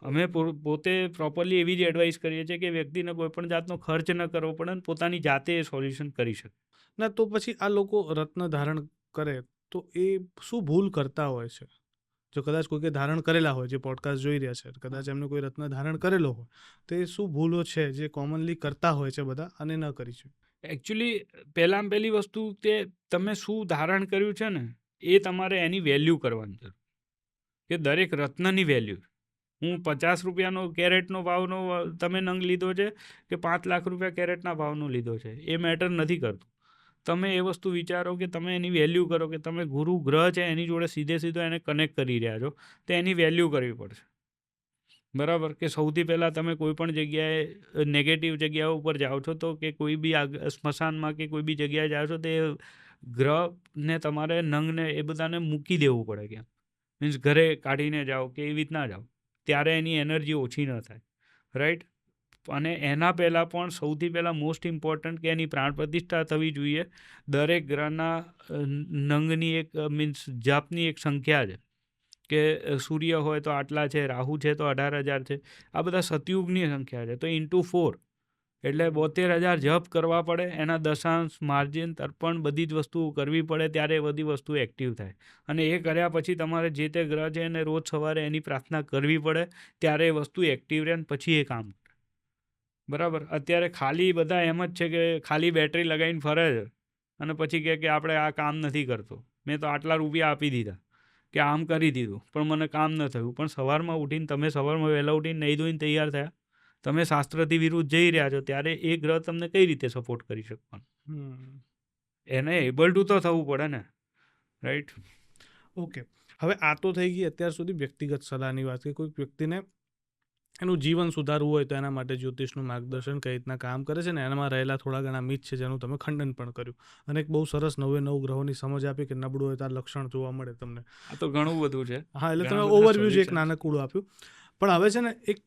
અમે પોતે પ્રોપરલી એવી જ એડવાઇસ કરીએ છીએ કે વ્યક્તિને કોઈ પણ જાતનો ખર્ચ ન કરવો પડે અને પોતાની જાતે એ સોલ્યુશન કરી શકે. ના, તો પછી આ લોકો રત્ન ધારણ કરે તો એ શું ભૂલ કરતા હોય છે? જો કદાચ કોઈકે ધારણ કરેલા હોય, જે પોડકાસ્ટ જોઈ રહ્યા છે, કદાચ એમને કોઈ રત્ન ધારણ કરેલો હોય તો એ શું ભૂલો છે જે કોમનલી કરતા હોય છે બધા અને ન કરી છે? એકચ્યુઅલી પહેલી વસ્તુ કે તમે શું ધારણ કર્યું છે ને એ તમારે એની વેલ્યુ કરવાની જરૂર, કે દરેક રત્નની વેલ્યુ. હું 50 રૂપિયાનો કેરેટનો ભાવનો તમે નંગ લીધો છે કે 5 લાખ રૂપિયા કેરેટના ભાવનો લીધો છે, એ મેટર નથી કરતું. તમે એ વસ્તુ વિચારો કે તમે એની વેલ્યુ કરો, કે તમે ગુરુ ગ્રહ છે એની જોડે સીધો એને કનેક્ટ કરી રહ્યા છો, તો એની વેલ્યુ કરવી પડશે. બરાબર, કે સૌથી પહેલાં તમે કોઈ પણ જગ્યાએ નેગેટિવ જગ્યાઓ ઉપર જાઓ છો તો કે કોઈ બી સ્મશાનમાં કે કોઈ બી જગ્યાએ જાઓ છો તો એ ગ્રહને તમારે નંગને એ બધાને મૂકી દેવું પડે ક્યાં, મીન્સ ઘરે કાઢીને જાઓ કે એવી રીતના જાઓ, ત્યારે એની એનર્જી ઓછી ન થાય. રાઈટ, અને એના પહેલાં પણ સૌથી પહેલાં મોસ્ટ ઇમ્પોર્ટન્ટ કે એની પ્રાણ પ્રતિષ્ઠા થવી જોઈએ. દરેક ગ્રહના નંગની એક મીન્સ જાપની એક સંખ્યા છે, કે સૂર્ય હોય તો આટલા છે, રાહુ છે તો 18,000 છે, આ બધા સતયુગની સંખ્યા છે, તો ઇન્ટુ 4 એટલે 72,000 જપ કરવા પડે. એના દશાંશ, માર્જિન, તર્પણ બધી જ વસ્તુઓ કરવી પડે, ત્યારે એ બધી વસ્તુ એક્ટિવ થાય. અને એ કર્યા પછી તમારે જે તે ગ્રહ છે એને રોજ સવારે એની પ્રાર્થના કરવી પડે, ત્યારે એ વસ્તુ એક્ટિવ રહે અને પછી એ કામ કરે. બરાબર, અત્યારે ખાલી બધા એમ જ છે કે ખાલી બેટરી લગાવીને ફરે છે અને પછી કે આપણે આ કામ નથી કરતો, મેં તો આટલા રૂપિયા આપી દીધા કે આમ કરી દીધું પણ મને કામ ન થયું. પણ સવારમાં ઉઠીને તમે સવારમાં વહેલા ઉઠીને નહીં ધોઈને તૈયાર થયા, તમે શાસ્ત્રથી વિરુદ્ધ જઈ રહ્યા છો, ત્યારે એ ગ્રહ તમને કઈ રીતે સપોર્ટ કરી શકવાનો? એને એબલ ટુ તો થવું પડે ને. Right, okay. હવે આ તો થઈ ગઈ અત્યાર સુધી વ્યક્તિગત સલાહની વાત, કે કોઈક વ્યક્તિને એનું જીવન સુધારવું હોય તો એના માટે જ્યોતિષનું માર્ગદર્શન કઈ રીતના કામ કરે છે ને એનામાં રહેલા થોડા ઘણા મિથ છે જેનું તમે ખંડન પણ કર્યું, અને એક બહુ સરસ 9 ગ્રહોની સમજ આપી કે નબળું હોય તો આ લક્ષણ જોવા મળે તમને. આ તો ઘણું બધું છે. હા, એટલે તમે ઓવરવ્યૂ જ એક નાનકડું આપ્યું. પણ હવે છે ને એક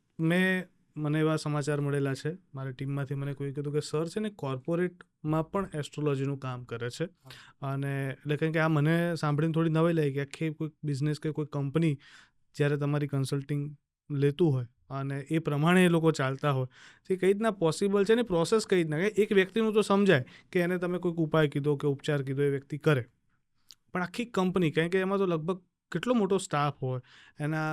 મને એવા સમાચાર મળેલા છે, મારી ટીમમાંથી મને કોઈ કીધું કે સર છે ને કોર્પોરેટમાં પણ એસ્ટ્રોલોજીનું કામ કરે છે. અને એટલે કે આ મને સાંભળીને થોડી નવાઈ લાગી કે આખી કોઈ બિઝનેસ કે કોઈ કંપની જ્યારે તમારી કન્સલ્ટિંગ લેતું હોય અને એ પ્રમાણે એ લોકો ચાલતા હોય, તો કઈ રીતના પોસિબલ છે ને પ્રોસેસ કઈ રીતના, કે એક વ્યક્તિનું તો સમજાય કે એને તમે કોઈક ઉપાય કીધો કે ઉપચાર કીધો એ વ્યક્તિ કરે, પણ આખી કંપની, કારણ કે એમાં તો લગભગ કેટલો મોટો સ્ટાફ હોય, એના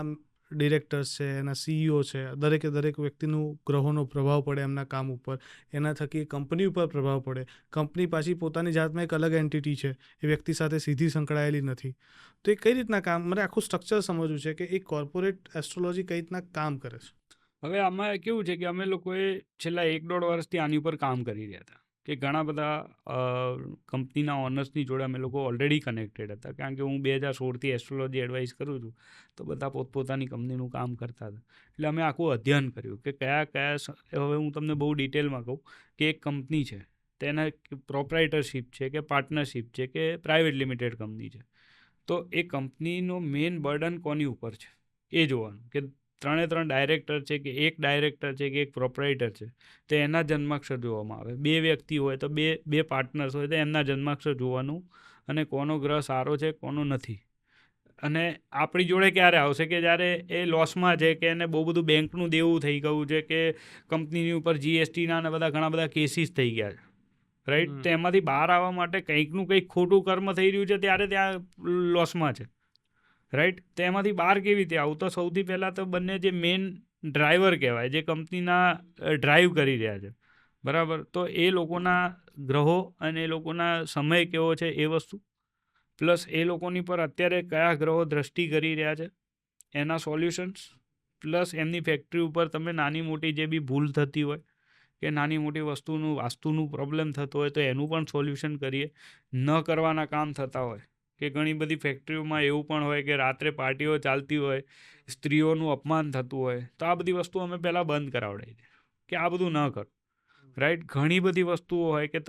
ડિરેક્ટર્સ છે, એના CEO છે, દરેકે દરેક વ્યક્તિનું ગ્રહોનો પ્રભાવ પડે એમના કામ ઉપર. એના થકી કંપની ઉપર પ્રભાવ પડે. કંપની પાછી પોતાની જાતમાં એક અલગ એન્ટિટી છે, એ વ્યક્તિ સાથે સીધી સંકળાયેલી નથી. તો એ કઈ રીતના કામ, મને આખું સ્ટ્રક્ચર સમજવું છે કે એક કોર્પોરેટ એસ્ટ્રોલોજી કઈ રીતના કામ કરે છે. હવે આમાં કેવું છે કે અમે લોકોએ છેલ્લા 1-1.5 વર્ષથી આની ઉપર કામ કરી રહ્યા હતા કે ઘણા બધા કંપનીના ઓનર્સની જોડે અમે લોકો ઓલરેડી કનેક્ટેડ હતા, કારણ કે હું 2016થી એસ્ટ્રોલોજી એડવાઇસ કરું છું, તો બધા પોતપોતાની કંપનીનું કામ કરતા હતા. એટલે અમે આખું અધ્યયન કર્યું કે હવે હું તમને બહુ ડિટેલમાં કહું કે એક કંપની છે તેના પ્રોપ્રાઇટરશિપ છે કે પાર્ટનરશિપ છે કે પ્રાઇવેટ લિમિટેડ કંપની છે, તો એ કંપનીનો મેઇન બર્ડન કોની ઉપર છે એ જોવાનું કે 3 ડાયરેક્ટર છે કે એક ડાયરેક્ટર છે કે એક પ્રોપરાઇટર છે, તો એના જન્માક્ષર જોવામાં આવે. 2 વ્યક્તિ હોય તો બે પાર્ટનર્સ હોય તો એમના જન્માક્ષર જોવાનું, અને કોનો ગ્રહ સારો છે કોનો નથી. અને આપણી જોડે ક્યારે આવશે કે જ્યારે એ લોસમાં છે કે એને બહુ બધું બેંકનું દેવું થઈ ગયું છે કે કંપનીની ઉપર GSTના અને ઘણા બધા કેસીસ થઈ ગયા છે, રાઈટ. તો એમાંથી બહાર આવવા માટે કંઈકનું કંઈક ખોટું કર્મ થઈ રહ્યું છે ત્યારે ત્યાં લોસમાં છે, રાઈટ. તો એમાંથી બહાર કેવી રીતે આવું? તો સૌથી પહેલાં તો બંને જે મેઇન ડ્રાઈવર કહેવાય, જે કંપનીના ડ્રાઈવ કરી રહ્યા છે, બરાબર, તો એ લોકોના ગ્રહો અને એ લોકોના સમય કેવો છે એ વસ્તુ, પ્લસ એ લોકોની પર અત્યારે કયા ગ્રહો દ્રષ્ટિ કરી રહ્યા છે એના સોલ્યુશન્સ, પ્લસ એમની ફેક્ટરી ઉપર તમે નાની મોટી જે બી ભૂલ થતી હોય કે નાની મોટી વસ્તુનું વાસ્તુનું પ્રોબ્લેમ થતો હોય તો એનું પણ સોલ્યુશન કરીએ. ન કરવાના કામ થતા હોય કે ઘણી બધી ફેક્ટરીઓમાં એવું પણ હોય કે રાત્રે પાર્ટીઓ ચાલતી હોય, સ્ત્રીઓનું અપમાન થતું હોય, તો આ બધી વસ્તુ અમે પહેલાં બંધ કરાવડાવી દઈએ કે આ બધું ન કરો, રાઈટ. ઘણી બધી વસ્તુઓ હોય કે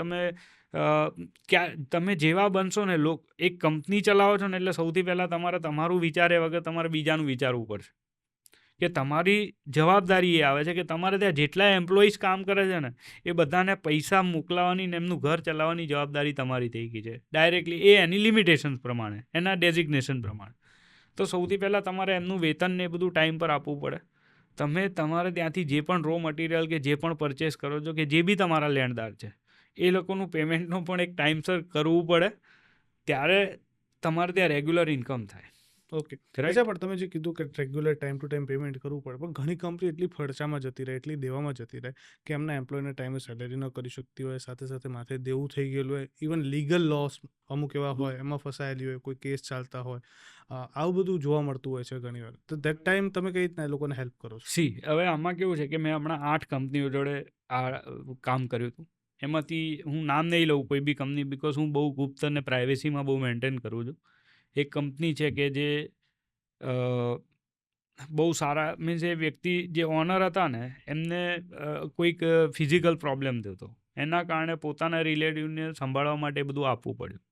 તમે જેવા બનશો ને, એક કંપની ચલાવો છો ને એટલે સૌથી પહેલાં તમારું વિચારે વગર તમારે બીજાનું વિચારવું પડશે કે તમારી જવાબદારી એ આવે છે કે તમારે ત્યાં જેટલા એમ્પ્લોઈઝ કામ કરે છે ને એ બધાને પૈસા મોકલાવાની ને એમનું ઘર ચલાવવાની જવાબદારી તમારી થઈ ગઈ છે ડાયરેક્ટલી, એ એની લિમિટેશન્સ પ્રમાણે, એના ડેઝિગ્નેશન પ્રમાણે. તો સૌથી પહેલાં તમારે એમનું વેતન ને એ બધું ટાઈમ પર આપવું પડે. તમે તમારે ત્યાંથી જે પણ રો મટીરિયલ કે જે પણ પરચેસ કરો છો કે જે બી તમારા લેણદાર છે એ લોકોનું પેમેન્ટનું પણ એક ટાઈમસર કરવું પડે, ત્યારે તમારે ત્યાં રેગ્યુલર ઇન્કમ થાય. ઓકે, અચ્છા, પણ તમે જે કીધું કે regular time to time payment કરવું પડે, પણ ઘણી કંપની એટલી ફડચામાં જતી રહે, એટલી દેવામાં જતી રહે કે એમના એમ્પ્લોયને ટાઈમે સેલેરી ન કરી શકતી હોય, સાથે સાથે માથે દેવું થઈ ગયેલું હોય, ઇવન લીગલ લોસ અમુક એવા હોય એમાં ફસાયેલી હોય, કોઈ કેસ ચાલતા હોય, આવું બધું જોવા મળતું હોય છે ઘણી વાર. તો દેટ ટાઈમ તમે કઈ રીતના એ લોકોને હેલ્પ કરો છો? હવે આમાં કેવું છે કે મેં હમણાં 8 કંપનીઓ જોડે આ કામ કર્યું હતું. એમાંથી હું નામ નહીં લઉં કોઈ બી કંપની, બિકોઝ હું બહુ ગુપ્ત અને પ્રાઇવેસીમાં બહુ મેન્ટેન કરું છું. એક કંપની છે કે જે બહુ સારા, મીન્સ એ વ્યક્તિ જે ઓનર હતા ને એમને કોઈક ફિઝિકલ પ્રોબ્લેમ થયો હતો, એના કારણે પોતાના રિલેટિવને સંભાળવા માટે બધું આપવું પડ્યું.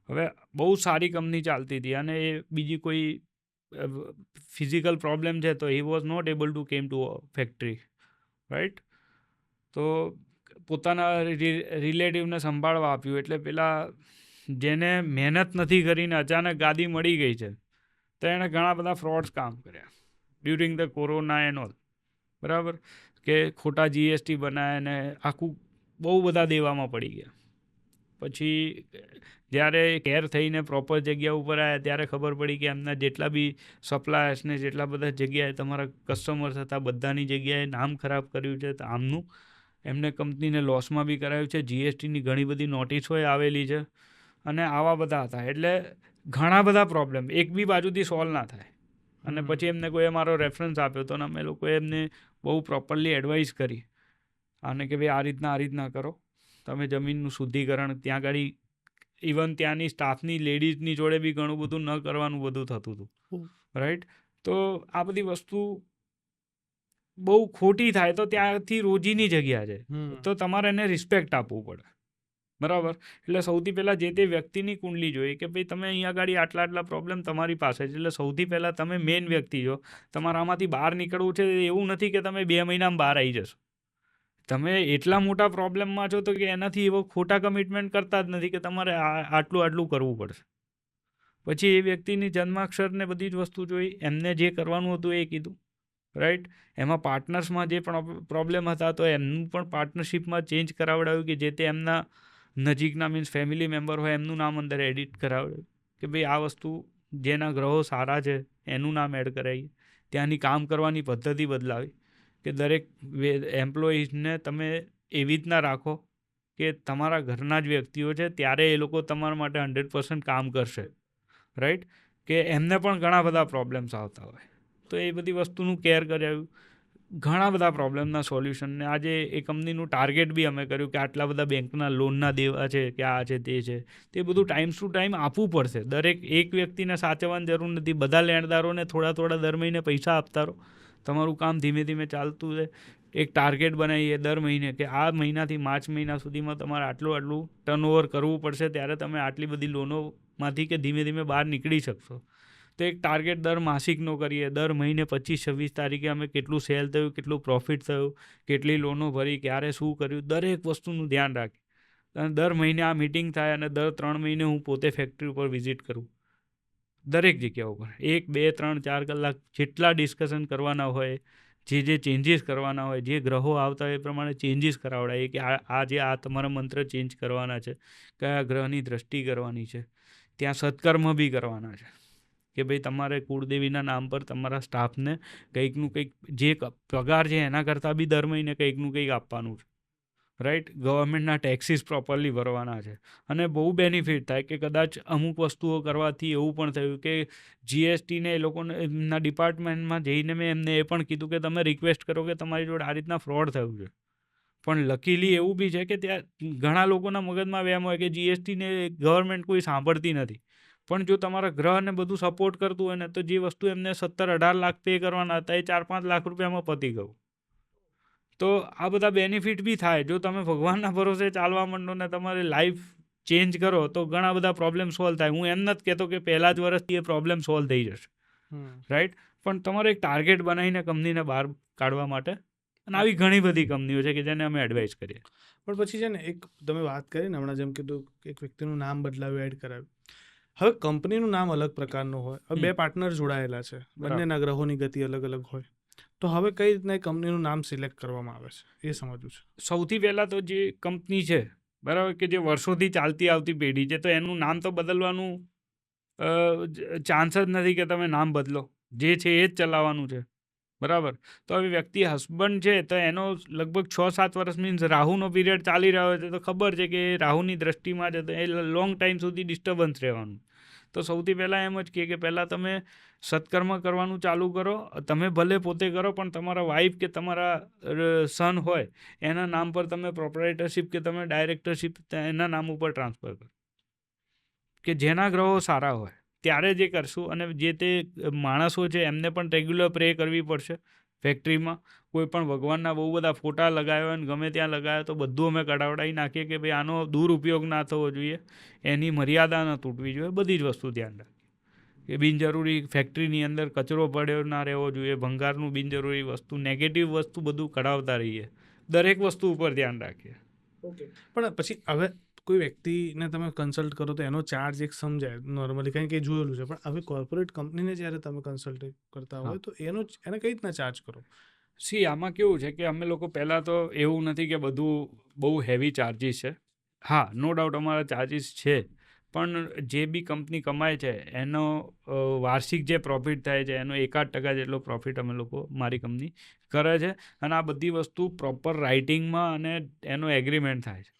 હવે બહુ સારી કંપની ચાલતી હતી અને એ બીજી કોઈ ફિઝિકલ પ્રોબ્લેમ છે તો he was not able to came to factory, right. તો પોતાના રિલેટિવને સંભાળવા આપ્યું, એટલે પેલા જેને મહેનત નથી કરીને અચાનક ગાદી મળી ગઈ છે તો એણે ઘણા બધા ફ્રોડ્સ કામ કર્યા during the corona and all, બરાબર, કે ખોટા GST બનાવ્યા ને આખું બહુ બધા દેવામાં પડી ગયા. પછી જ્યારે કેર થઈને પ્રોપર જગ્યા ઉપર આવ્યા ત્યારે ખબર પડી કે એમના જેટલા બી સપ્લાયર્સને જેટલા બધા જગ્યાએ તમારા કસ્ટમર્સ હતા બધાની જગ્યાએ નામ ખરાબ કર્યું છે. તો આમનું એમને કંપનીને લોસમાં બી કરાવ્યું છે, GSTની ઘણી બધી નોટિસોએ આવેલી છે અને આવા બધા હતા. એટલે ઘણા બધા પ્રોબ્લેમ એક બી બાજુથી સોલ્વ ના થાય. અને પછી એમને કોઈએ મારો રેફરન્સ આપ્યો હતો અને અમે લોકોએ એમને બહુ પ્રોપરલી એડવાઇસ કરી અને કે ભાઈ આ રીતના કરો, તમે જમીનનું શુદ્ધિકરણ ત્યાં આગળ, ઇવન ત્યાંની સ્ટાફની લેડીઝની જોડે બી ઘણું બધું ન કરવાનું બધું થતું હતું, રાઈટ. તો આ બધી વસ્તુ બહુ ખોટી થાય તો ત્યાંથી રોજીની જગ્યા છે તો તમારે એને રિસ્પેક્ટ આપવું પડે, બરાબર. એટલે સૌથી પહેલાં જે તે વ્યક્તિની કુંડલી જોઈએ કે ભાઈ તમે અહીંયા આગળ આટલા પ્રોબ્લેમ તમારી પાસે છે, એટલે સૌથી પહેલાં તમે મેઇન વ્યક્તિ છો, તમારામાંથી બહાર નીકળવું છે. એવું નથી કે તમે 2 મહિનામાં બહાર આવી જશો. તમે એટલા મોટા પ્રોબ્લેમમાં છો તો કે એનાથી એવો ખોટા કમિટમેન્ટ કરતા જ નથી કે તમારે આટલું કરવું પડશે. પછી એ વ્યક્તિની જન્માક્ષરને બધી જ વસ્તુ જોઈ, એમને જે કરવાનું હતું એ કીધું, રાઈટ. એમાં પાર્ટનર્સમાં જે પણ પ્રોબ્લેમ હતા તો એમનું પણ પાર્ટનરશિપમાં ચેન્જ કરાવડાવ્યું કે જે તે એમના નજીકના મીન્સ ફેમિલી મેમ્બર હોય એમનું નામ અંદર એડિટ કરાવડાવ્યું કે ભાઈ આ વસ્તુ જેના ગ્રહો સારા છે એનું નામ એડ કરાવીએ, ત્યાંની કામ કરવાની પદ્ધતિ બદલાવી કે દરેક એમ્પ્લોઈઝને તમે એવી રીતના રાખો કે તમારા ઘરના જ વ્યક્તિઓ છે ત્યારે એ લોકો તમારા માટે 100% કામ કરશે, રાઈટ? કે એમને પણ ઘણા બધા પ્રોબ્લેમ્સ આવતા હોય, તો એ બધી વસ્તુનું કેર કરાવ્યું, ઘણા બધા પ્રોબ્લેમના સોલ્યુશનને આજે એ કંપનીનું ટાર્ગેટ બી અમે કર્યું કે આટલા બધા બેંકના લોનના દેવા છે કે આ છે તે છે, તે બધું ટાઈમ ટુ ટાઈમ આપવું પડશે. દરેક એક વ્યક્તિને સાચવવાની જરૂર નથી, બધા લેણદારોને થોડા થોડા દર મહિને પૈસા આપતા રહો, તમારું કામ ધીમે ધીમે ચાલતું રહે. એક ટાર્ગેટ બનાવીએ દર મહિને કે આ મહિનાથી માર્ચ મહિના સુધીમાં તમારે આટલું ટર્નઓવર કરવું પડશે, ત્યારે તમે આટલી બધી લોનોમાંથી કે ધીમે ધીમે બહાર નીકળી શકશો. તો એક ટાર્ગેટ દર માસિકનો કરીએ, દર મહિને 25-26 તારીખે અમે કેટલું સેલ થયું, કેટલું પ્રોફિટ થયું, કેટલી લોનો ભરી, ક્યારે શું કર્યું, દરેક વસ્તુનું ધ્યાન રાખીએ. અને દર મહિને આ મિટિંગ થાય અને દર 3 મહિને હું પોતે ફેક્ટરી ઉપર વિઝિટ કરું, દરેક જગ્યા ઉપર 1, 2, 3, 4 કલાક જેટલા ડિસ્કશન કરવાના હોય, જે ચેન્જીસ કરવાના હોય, જે ગ્રહો આવતા હોય એ પ્રમાણે ચેન્જીસ કરાવડાવીએ કે આ તમારા મંત્ર ચેન્જ કરવાના છે, કયા ગ્રહની દ્રષ્ટિ કરવાની છે, ત્યાં સત્કર્મ બી કરવાના છે કે ભાઈ તમારે કુળદેવીના નામ પર તમારા સ્ટાફને કંઈકનું કંઈક જે પગાર છે એના કરતાં બી દર મહિને કંઈકનું કંઈક આપવાનું છે, રાઈટ? ગવર્મેન્ટના ટેક્સીસ પ્રોપરલી ભરવાના છે. અને બહુ બેનિફિટ થાય કે કદાચ અમુક વસ્તુઓ કરવાથી એવું પણ થયું કે જીએસટીને એ લોકોને એમના ડિપાર્ટમેન્ટમાં જઈને મેં એમને એ પણ કીધું કે તમે રિક્વેસ્ટ કરો કે તમારી જોડે આ રીતના ફ્રોડ થયું છે. પણ લકીલી એવું બી છે કે ત્યાં ઘણા લોકોના મગજમાં વહેમ હોય કે જીએસટીને ગવર્મેન્ટ કોઈ સાંભળતી નથી, પણ જો તમારા ગ્રહને બધું સપોર્ટ કરતું હોય ને તો જે વસ્તુ એમને 17-18 લાખ પે કરવાના હતા એ 4-5 લાખ રૂપિયામાં પતી ગયું. તો આ બધા બેનિફિટ બી થાય જો તમે ભગવાનના ભરોસે ચાલવા માંડો ને તમારી લાઈફ ચેન્જ કરો તો ઘણા બધા પ્રોબ્લેમ સોલ્વ થાય. હું એમ નથી કહેતો કે પહેલા જ વર્ષથી એ પ્રોબ્લેમ સોલ્વ થઈ જશે, રાઈટ? પણ તમારે એક ટાર્ગેટ બનાવીને કંપનીને બહાર કાઢવા માટે, અને આવી ઘણી બધી કંપનીઓ છે કે જેને અમે એડવાઇસ કરીએ. પણ પછી છે ને એક તમે વાત કરી ને હમણાં જેમ કીધું એક વ્યક્તિનું નામ બદલાવ્યું, એડ કરાવ્યું. હવે કંપનીનું નામ અલગ પ્રકારનું હોય, હવે 2 પાર્ટનર જોડાયેલા છે, બંનેના ગ્રહોની ગતિ અલગ અલગ હોય, તો હવે કઈ રીતના એ કંપનીનું નામ સિલેક્ટ કરવામાં આવે છે એ સમજવું છે. સૌથી પહેલાં તો જે કંપની છે, બરાબર, કે જે વર્ષોથી ચાલતી આવતી પેઢી છે, તો એનું નામ તો બદલવાનું ચાન્સ જ નથી કે તમે નામ બદલો, જે છે એ જ ચલાવવાનું છે, બરાબર? તો હવે વ્યક્તિ હસબન્ડ છે તો એનો લગભગ 6-7 વર્ષ મીન્સ રાહુનો પીરિયડ ચાલી રહ્યો છે, તો ખબર છે કે રાહુની દ્રષ્ટિમાં છે તો એ લોંગ ટાઈમ સુધી ડિસ્ટર્બન્સ રહેવાનું. તો સૌથી પહેલાં એમ જ કે પહેલાં તમે સત્કર્મ કરવાનું ચાલુ કરો. તમે ભલે પોતે કરો પણ તમારા વાઈફ કે તમારા સન હોય એના નામ પર તમે પ્રોપરાઇટરશિપ કે તમે ડાયરેક્ટરશિપ એના નામ ઉપર ટ્રાન્સફર કરો, કે જેના ગ્રહો સારા હોય ત્યારે જે કરશું. અને જે તે માણસો છે એમને પણ રેગ્યુલર પ્રે કરવી પડશે. ફેક્ટરીમાં કોઈ પણ ભગવાનના બહુ બધા ફોટા લગાવ્યા અને ગમે ત્યાં લગાવ્યા તો બધું અમે કઢાવડાવી નાખીએ કે ભાઈ આનો દુરુપયોગ ના થવો જોઈએ, એની મર્યાદા ન તૂટવી જોઈએ, બધી જ વસ્તુ ધ્યાન રાખીએ. કે બિનજરૂરી ફેક્ટરીની અંદર કચરો પડ્યો ના રહેવો જોઈએ, ભંગારનું બિનજરૂરી વસ્તુ, નેગેટિવ વસ્તુ બધું કઢાવતા રહીએ, દરેક વસ્તુ ઉપર ધ્યાન રાખીએ. ઓકે. પણ પછી હવે કોઈ વ્યક્તિને તમે કન્સલ્ટ કરો તો એનો ચાર્જ એક સમજાય નોર્મલી, કારણ કે જોયેલું છે, પણ હવે કોર્પોરેટ કંપનીને જ્યારે તમે કન્સલ્ટ કરતા હોય તો એને કઈ રીતના ચાર્જ કરો? આમાં કેવું છે કે અમે લોકો પહેલાં તો એવું નથી કે બધું બહુ હેવી ચાર્જિસ છે. હા, નો ડાઉટ અમારા ચાર્જિસ છે, પણ જે બી કંપની કમાય છે એનો વાર્ષિક જે પ્રોફિટ થાય છે એનો 1-8% જેટલો પ્રોફિટ અમે લોકો, મારી કંપની કરે છે. અને આ બધી વસ્તુ પ્રોપર રાઇટિંગમાં અને એનો એગ્રીમેન્ટ થાય છે.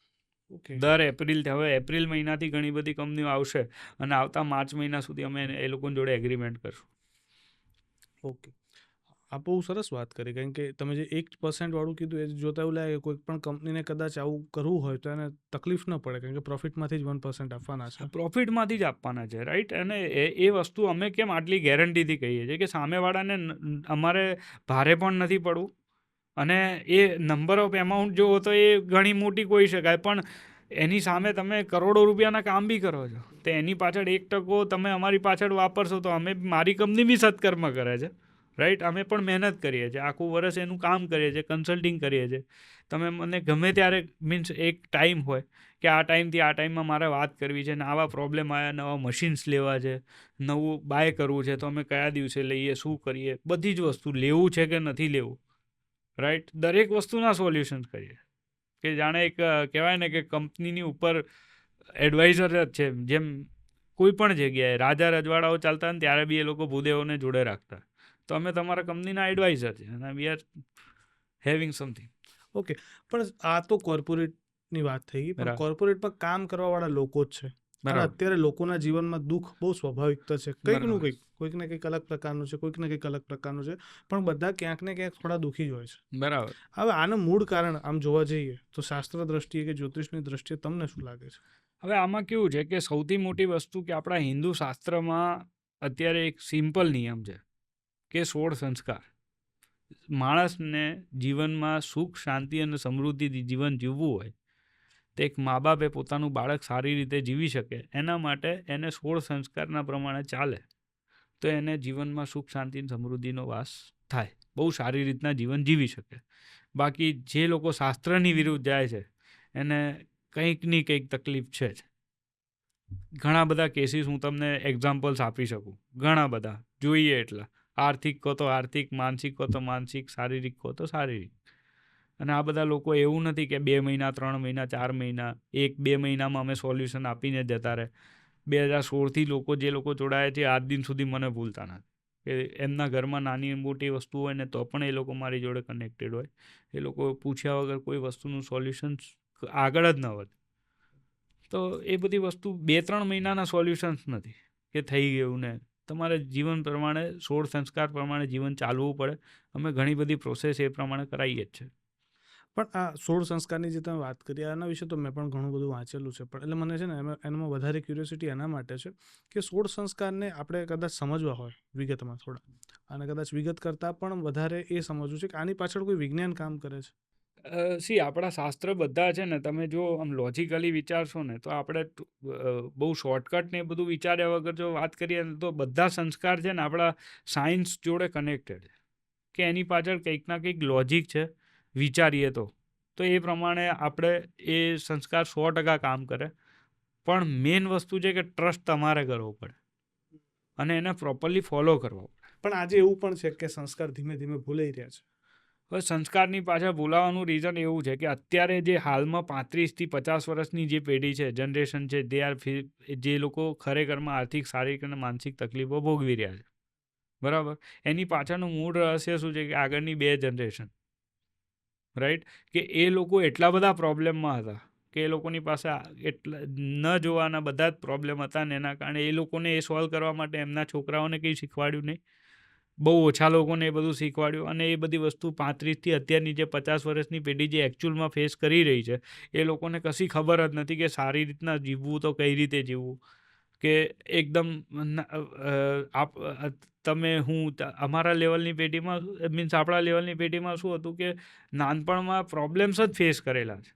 દર એપ્રિલથી, હવે એપ્રિલ મહિનાથી ઘણી બધી કંપનીઓ આવશે અને આવતા માર્ચ મહિના સુધી અમે એ લોકોની જોડે એગ્રીમેન્ટ કરશું. ઓકે. આ બહુ સરસ વાત કરી, કારણ કે તમે જે 1% વાળું કીધું એ જોતા એવું લાગે કોઈ પણ કંપનીને કદાચ આવું કરવું હોય તો એને તકલીફ ન પડે, કારણ કે પ્રોફિટમાંથી જ 1% આપવાના છે. પ્રોફિટમાંથી જ આપવાના છે, રાઈટ? અને એ વસ્તુ અમે કેમ આટલી ગેરંટીથી કહીએ છીએ કે સામેવાળાને અમારે ભારે પણ નથી પડવું. અને એ નંબર ઓફ એમાઉન્ટ જુઓ તો એ ઘણી મોટી કહી શકાય, પણ એની સામે તમે કરોડો રૂપિયાના કામ બી કરો છો, તો એની પાછળ 1% તમે અમારી પાછળ વાપરશો તો મારી કંપની બી સત્કર્મ કરે છે, રાઈટ? અમે પણ મહેનત કરીએ છીએ, આખું વર્ષ એનું કામ કરીએ છીએ, કન્સલ્ટિંગ કરીએ છીએ. તમે મને ગમે ત્યારે મીન્સ એક ટાઈમ હોય કે આ ટાઈમથી આ ટાઈમમાં મારે વાત કરવી છે, ને આવા પ્રોબ્લેમ આવ્યા, નવા મશીન્સ લેવા છે, નવું બાય કરવું છે, તો અમે કયા દિવસે લઈએ, શું કરીએ, બધી જ વસ્તુ લેવું છે કે નથી લેવું, રાઈટ? દરેક વસ્તુના સોલ્યુશન્સ કરીએ. કે જાણે એક કહેવાય ને કે કંપનીની ઉપર એડવાઇઝર જ છે. જેમ કોઈ પણ જગ્યાએ રાજા રજવાડાઓ ચાલતા ને ત્યારે બી એ લોકો ભૂદેવોને જોડે રાખતા, તો અમે તમારા કંપનીના એડવાઇઝર છે અને we are having something. Okay, પણ આ તો કોર્પોરેટની વાત થઈ ગઈ, પણ બરાબર. કોર્પોરેટમાં કામ કરવાવાળા લોકો જ છે અને બરાબર. અત્યારે લોકોના જીવનમાં દુઃખ બહુ સ્વાભાવિક તો છે, કંઈકનું બરાબર. કંઈક, કોઈક ને કંઈક અલગ પ્રકારનું છે, કોઈક ને કંઈક અલગ પ્રકારનું છે, પણ બધા ક્યાંક ને ક્યાંક થોડા દુઃખી જ હોય છે. બરાબર. હવે આનું મૂળ કારણ આમ જોવા જઈએ તો શાસ્ત્ર દ્રષ્ટિએ કે જ્યોતિષની દ્રષ્ટિએ તમને શું લાગે છે? હવે આમાં કેવું છે કે સૌથી મોટી વસ્તુ કે આપણા હિન્દુ શાસ્ત્રમાં અત્યારે એક સિમ્પલ નિયમ છે કે 16 સંસ્કાર. માણસને જીવનમાં સુખ, શાંતિ અને સમૃદ્ધિથી જીવન જીવવું હોય તો એક મા બાપે પોતાનું બાળક સારી રીતે જીવી શકે એના માટે એને 16 સંસ્કારના પ્રમાણે ચાલે તો એને જીવનમાં સુખ, શાંતિ અને સમૃદ્ધિનો વાસ થાય, બહુ સારી રીતના જીવન જીવી શકે. બાકી જે લોકો શાસ્ત્રની વિરુદ્ધ જાય છે એને કંઈકની કંઈક તકલીફ છે જ. ઘણા બધા કેસીસ હું તમને એક્ઝામ્પલ્સ આપી શકું, ઘણા બધા જોઈએ એટલા. આર્થિક કહો તો આર્થિક, માનસિક કહો તો માનસિક, શારીરિક કહો તો શારીરિક. અને આ બધા લોકો એવું નથી કે 2 મહિના, 3 મહિના, 4 મહિના, 1-2 મહિનામાં અમે સોલ્યુશન આપીને જતા રહે. 2016થી લોકો જે લોકો જોડાયા છે આજ દિન સુધી મને ભૂલતા નથી. કે એમના ઘરમાં નાની મોટી વસ્તુ હોય ને તો પણ એ લોકો મારી જોડે કનેક્ટેડ હોય. એ લોકો પૂછ્યા વગર કોઈ વસ્તુનું સોલ્યુશન આગળ જ ન વધે. તો એ બધી વસ્તુ 2-3 મહિનાના સોલ્યુશન્સ નથી કે થઈ ગયું ને. તમારે જીવન પ્રમાણે 16 સંસ્કાર પ્રમાણે જીવન ચાલવું પડે. અમે ઘણી બધી પ્રોસેસ એ પ્રમાણે કરાવીએ જ છે. પણ આ 16 સંસ્કારની જે તમે વાત કરી આના વિશે તો મેં પણ ઘણું બધું વાંચેલું છે, પણ એટલે મને છે ને એમાં વધારે ક્યુરિયોસિટી એના માટે છે કે 16 સંસ્કારને આપણે કદાચ સમજવા હોય વિગતમાં થોડા, અને કદાચ વિગત કરતાં પણ વધારે એ સમજવું છે કે આની પાછળ કોઈ વિજ્ઞાન કામ કરે છે. આપણા શાસ્ત્ર બધા છે ને તમે જો આમ લોજિકલી વિચારશો ને તો આપણે બહુ શોર્ટકટ ને એ બધું વિચાર્યા વગર જો વાત કરીએ ને તો બધા સંસ્કાર છે ને આપણા સાયન્સ જોડે કનેક્ટેડ છે કે એની પાછળ કંઈક ના કંઈક લોજિક છે. વિચારીએ તો એ પ્રમાણે આપણે એ સંસ્કાર 100% કામ કરે. પણ મેઇન વસ્તુ છે કે ટ્રસ્ટ તમારે કરવો પડે અને એને પ્રોપરલી ફોલો કરવો પડે. પણ આજે એવું પણ છે કે સંસ્કાર ધીમે ધીમે ભૂલાઈ રહ્યા છે. હવે સંસ્કારની પાછળ ભૂલાવાનું રીઝન એવું છે કે અત્યારે જે હાલમાં 35થી 50 વર્ષની જે પેઢી છે, જનરેશન છે, જે લોકો ખરેખરમાં આર્થિક, શારીરિક અને માનસિક તકલીફો ભોગવી રહ્યા છે. બરાબર. એની પાછળનું મૂળ રહસ્ય શું છે કે આગળની 2 જનરેશન, રાઈટ, કે એ લોકો એટલા બધા પ્રોબ્લેમમાં હતા કે એ લોકોની પાસે એટલા ન જોવાના બધા જ પ્રોબ્લેમ હતા ને એના કારણે એ લોકોને એ સોલ્વ કરવા માટે એમના છોકરાઓને કંઈ શીખવાડ્યું નહીં. બહુ ઓછા લોકોને એ બધું શીખવાડ્યું અને એ બધી વસ્તુ 35થી અત્યારની જે 50 વર્ષની પેઢી જે એકચ્યુઅલમાં ફેસ કરી રહી છે એ લોકોને કશી ખબર જ નથી કે સારી રીતના જીવવું તો કઈ રીતે જીવવું. કે એકદમ તમે અમારા લેવલની પેઢીમાં મીન્સ આપણા લેવલની પેઢીમાં શું હતું કે નાનપણમાં પ્રોબ્લેમ્સ જ ફેસ કરેલા છે.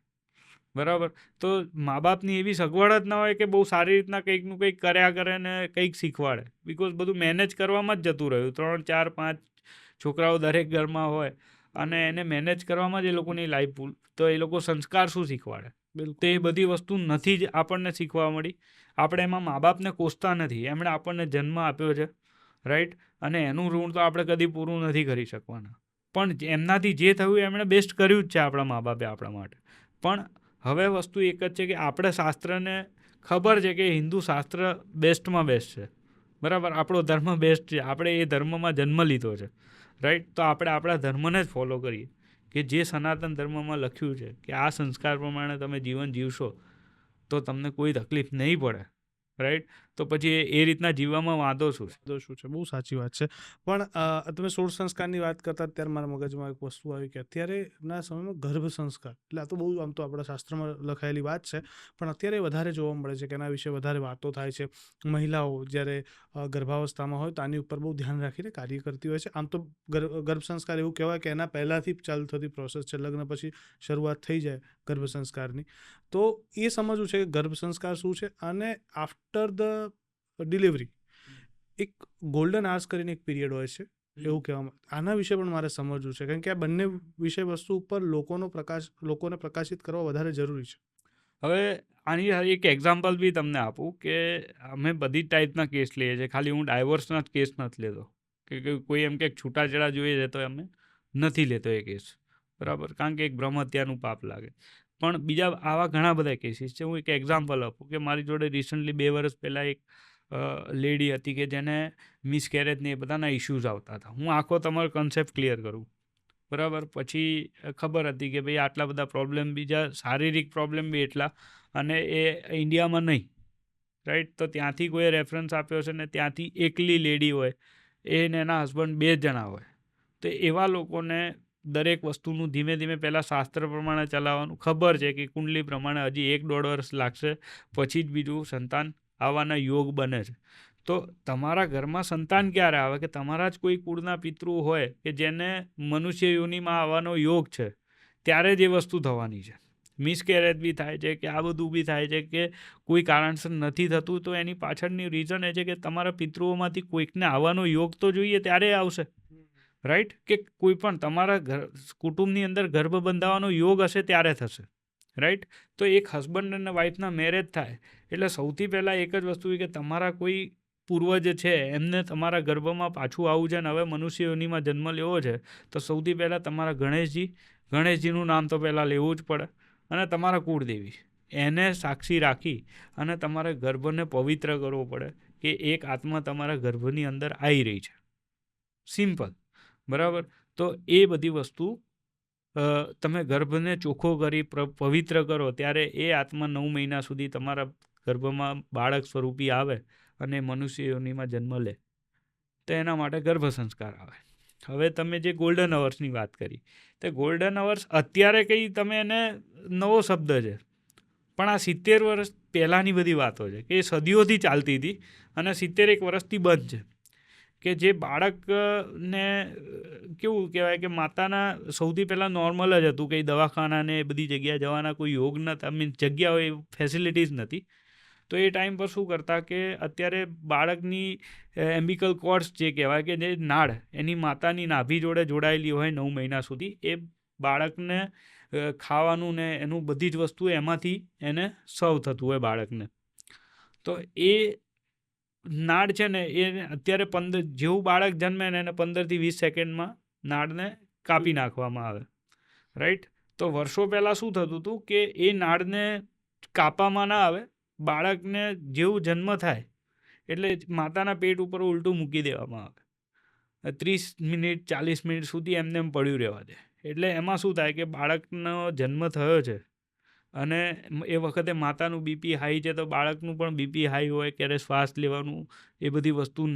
બરાબર. તો મા બાપની એવી સગવડ જ ના હોય કે બહુ સારી રીતના કંઈકનું કંઈક કર્યા કરે ને કંઈક શીખવાડે. બિકોઝ બધું મેનેજ કરવામાં જ જતું રહ્યું. 3, 4, 5 છોકરાઓ દરેક ઘરમાં હોય અને એને મેનેજ કરવામાં જ એ લોકોની લાઈફ ભૂલ. તો એ લોકો સંસ્કાર શું શીખવાડે? તો એ બધી વસ્તુ નથી જ આપણને શીખવા મળી. આપણે એમાં મા બાપને કોસતા નથી. એમણે આપણને જન્મ આપ્યો છે, રાઈટ, અને એનું ઋણ તો આપણે કદી પૂરું નથી કરી શકવાના. પણ એમનાથી જે થયું એમણે બેસ્ટ કર્યું જ છે આપણા મા બાપે આપણા માટે. પણ હવે વસ્તુ એક જ છે કે આપણે શાસ્ત્રને ખબર છે કે હિન્દુ શાસ્ત્ર બેસ્ટમાં બેસ્ટ છે. બરાબર. આપણો ધર્મ બેસ્ટ છે. આપણે એ ધર્મમાં જન્મ લીધો છે, રાઈટ. તો આપણે આપણા ધર્મને જ ફોલો કરીએ કે જે સનાતન ધર્મમાં લખ્યું છે કે આ સંસ્કાર પ્રમાણે તમે જીવન જીવશો તો તમને કોઈ તકલીફ નહીં પડે, રાઈટ. તો પછી એ રીતના જીવવામાં વાંધો શું છે? તો શું છે, બહુ સાચી વાત છે. પણ તમે 16 સંસ્કારની વાત કરતા ત્યારે મારા મગજમાં એક વસ્તુ આવી કે અત્યારેના સમયમાં ગર્ભ સંસ્કાર, એટલે આ તો બહુ આમ તો આપણા શાસ્ત્રમાં લખાયેલી વાત છે, પણ અત્યારે વધારે જોવા મળે છે કે એના વિશે વધારે વાતો થાય છે. મહિલાઓ જ્યારે ગર્ભાવસ્થામાં હોય તો આની ઉપર બહુ ધ્યાન રાખીને કાર્ય કરતી હોય છે. આમ તો ગર્ભ સંસ્કાર એવું કહેવાય કે એના પહેલાંથી ચાલુ થતી પ્રોસેસ છે, લગ્ન પછી શરૂઆત થઈ જાય ગર્ભ સંસ્કારની. તો એ સમજવું છે કે ગર્ભ સંસ્કાર શું છે અને આફ્ટર ધ ડિલિવરી એક ગોલ્ડન આર્સ કરીને એક પીરિયડ હોય છે એવું કહેવામાં. આના વિશે પણ મારે સમજવું છે કારણ કે આ બંને વિષય વસ્તુ ઉપર લોકોને પ્રકાશિત કરવા વધારે જરૂરી છે. હવે આની એક એક્ઝામ્પલ બી તમને આપું કે અમે બધી જ ટાઈપના કેસ લઈએ છીએ. ખાલી હું ડાયવોર્સના જ કેસ નથી લેતો કે કોઈ એમ કે છૂટાછેડા જોઈએ છે તો અમે નથી લેતો એ કેસ. બરાબર. કારણ કે એક બ્રહ્મ હત્યાનું પાપ લાગે. પણ બીજા આવા ઘણા બધા કેસીસ છે. હું એક એક્ઝામ્પલ આપું કે મારી જોડે રિસન્ટલી 2 વર્ષ પહેલાં એક લેડી હતી કે જેને મિસકેરેજ ને એ બધાના ઇશ્યુઝ આવતા હતા. હું આખો તમારો કન્સેપ્ટ ક્લિયર કરું, બરાબર. પછી ખબર હતી કે ભાઈ આટલા બધા પ્રોબ્લેમ, બીજા શારીરિક પ્રોબ્લેમ બી એટલા, અને એ ઇન્ડિયામાં નહીં, રાઈટ. તો ત્યાંથી કોઈ રેફરન્સ આપ્યો છે ને ત્યાંથી એકલી લેડી હોય, એ ને એના હસબન્ડ 2 જણા હોય, તો એવા લોકોને દરેક વસ્તુનું ધીમે ધીમે પહેલાં શાસ્ત્ર પ્રમાણે ચલાવવાનું. ખબર છે કે કુંડલી પ્રમાણે હજી 1-1.5 વર્ષ લાગશે, પછી જ બીજું સંતાન આવવાના યોગ બને છે. તો તમારા ઘરમાં સંતાન ક્યારે આવે કે તમારા જ કોઈ કુળના પિતૃ હોય કે જેને મનુષ્ય યોનિમાં આવવાનો યોગ છે, ત્યારે જ એ વસ્તુ થવાની છે. મિસકેરેજ બી થાય છે કે આ બધું બી થાય છે કે કોઈ કારણસર નથી થતું, તો એની પાછળની રીઝન એ છે કે તમારા પિતૃઓમાંથી કોઈકને આવવાનો યોગ તો જોઈએ, ત્યારે આવશે, રાઈટ. કે કોઈ પણ તમારા કુટુંબની અંદર ગર્ભ બંધાવવાનો યોગ હશે ત્યારે થશે, રાઈટ. તો એક હસબન્ડ અને વાઈફના મેરેજ થાય એટલે સૌથી પહેલાં એક જ વસ્તુ કે તમારા કોઈ પૂર્વજ છે એમને તમારા ગર્ભમાં પાછું આવવું છે, અને હવે મનુષ્ય યોનિમાં જન્મ લેવો છે, તો સૌથી પહેલાં તમારા ગણેશજીનું નામ તો પહેલાં લેવું જ પડે, અને તમારા કુળદેવી એને સાક્ષી રાખી અને તમારે ગર્ભને પવિત્ર કરવો પડે કે એક આત્મા તમારા ગર્ભની અંદર આવી રહી છે. સિમ્પલ, બરાબર. તો એ બધી વસ્તુ તમે ગર્ભને ચોખ્ખો કરી પવિત્ર કરો ત્યારે એ આત્મા 9 મહિના સુધી તમારા ગર્ભમાં બાળક સ્વરૂપી આવે અને મનુષ્ય યોનિમાં જન્મ લે, તો એના માટે ગર્ભ સંસ્કાર આવે. હવે તમે જે ગોલ્ડન અવર્સની વાત કરી, તો ગોલ્ડન અવર્સ અત્યારે કંઈ તમે એને નવો શબ્દ છે, પણ આ 70 વર્ષ પહેલાંની બધી વાતો છે કે એ સદીઓથી ચાલતી હતી, અને 71 વર્ષથી બંધ છે. કે જે બાળકને કેવું કહેવાય કે માતાના સૌથી પહેલાં નોર્મલ જ હતું, કંઈ દવાખાનાને એ બધી જગ્યાએ જવાના કોઈ યોગ નહોતા, મીન્સ જગ્યા હોય ફેસિલિટીઝ નથી. તો એ ટાઈમ પર શું કરતા કે અત્યારે બાળકની એમ્બિકલ કોર્ડ્સ જે કહેવાય કે જે નાળ એની માતાની નાભી જોડે જોડાયેલી હોય 9 મહિના સુધી, એ બાળકને ખાવાનું ને એનું બધી જ વસ્તુ એમાંથી એને સર્વ થતું હોય બાળકને. તો એ નાળ છે ને એ અત્યારે 15 જેવું બાળક જન્મે ને એને 15 થી 20 સેકન્ડમાં નાળને કાપી નાખવામાં આવે, રાઈટ. તો વર્ષો પહેલાં શું થતું હતું કે એ નાળને કાપવામાં ના આવે, બાળકને જેવું જન્મ થાય એટલે માતાના પેટ ઉપર ઉલટું મૂકી દેવામાં આવે, 30 મિનિટ 40 મિનિટ સુધી એમને એમ પડ્યું રહેવા દે. એટલે એમાં શું થાય કે બાળકનો જન્મ થયો છે અને એ વખતે માતાનું બીપી હાઈ છે, તો બાળકનું પણ બીપી હાઈ હોય, ક્યારે શ્વાસ લેવાનું એ બધી વસ્તુ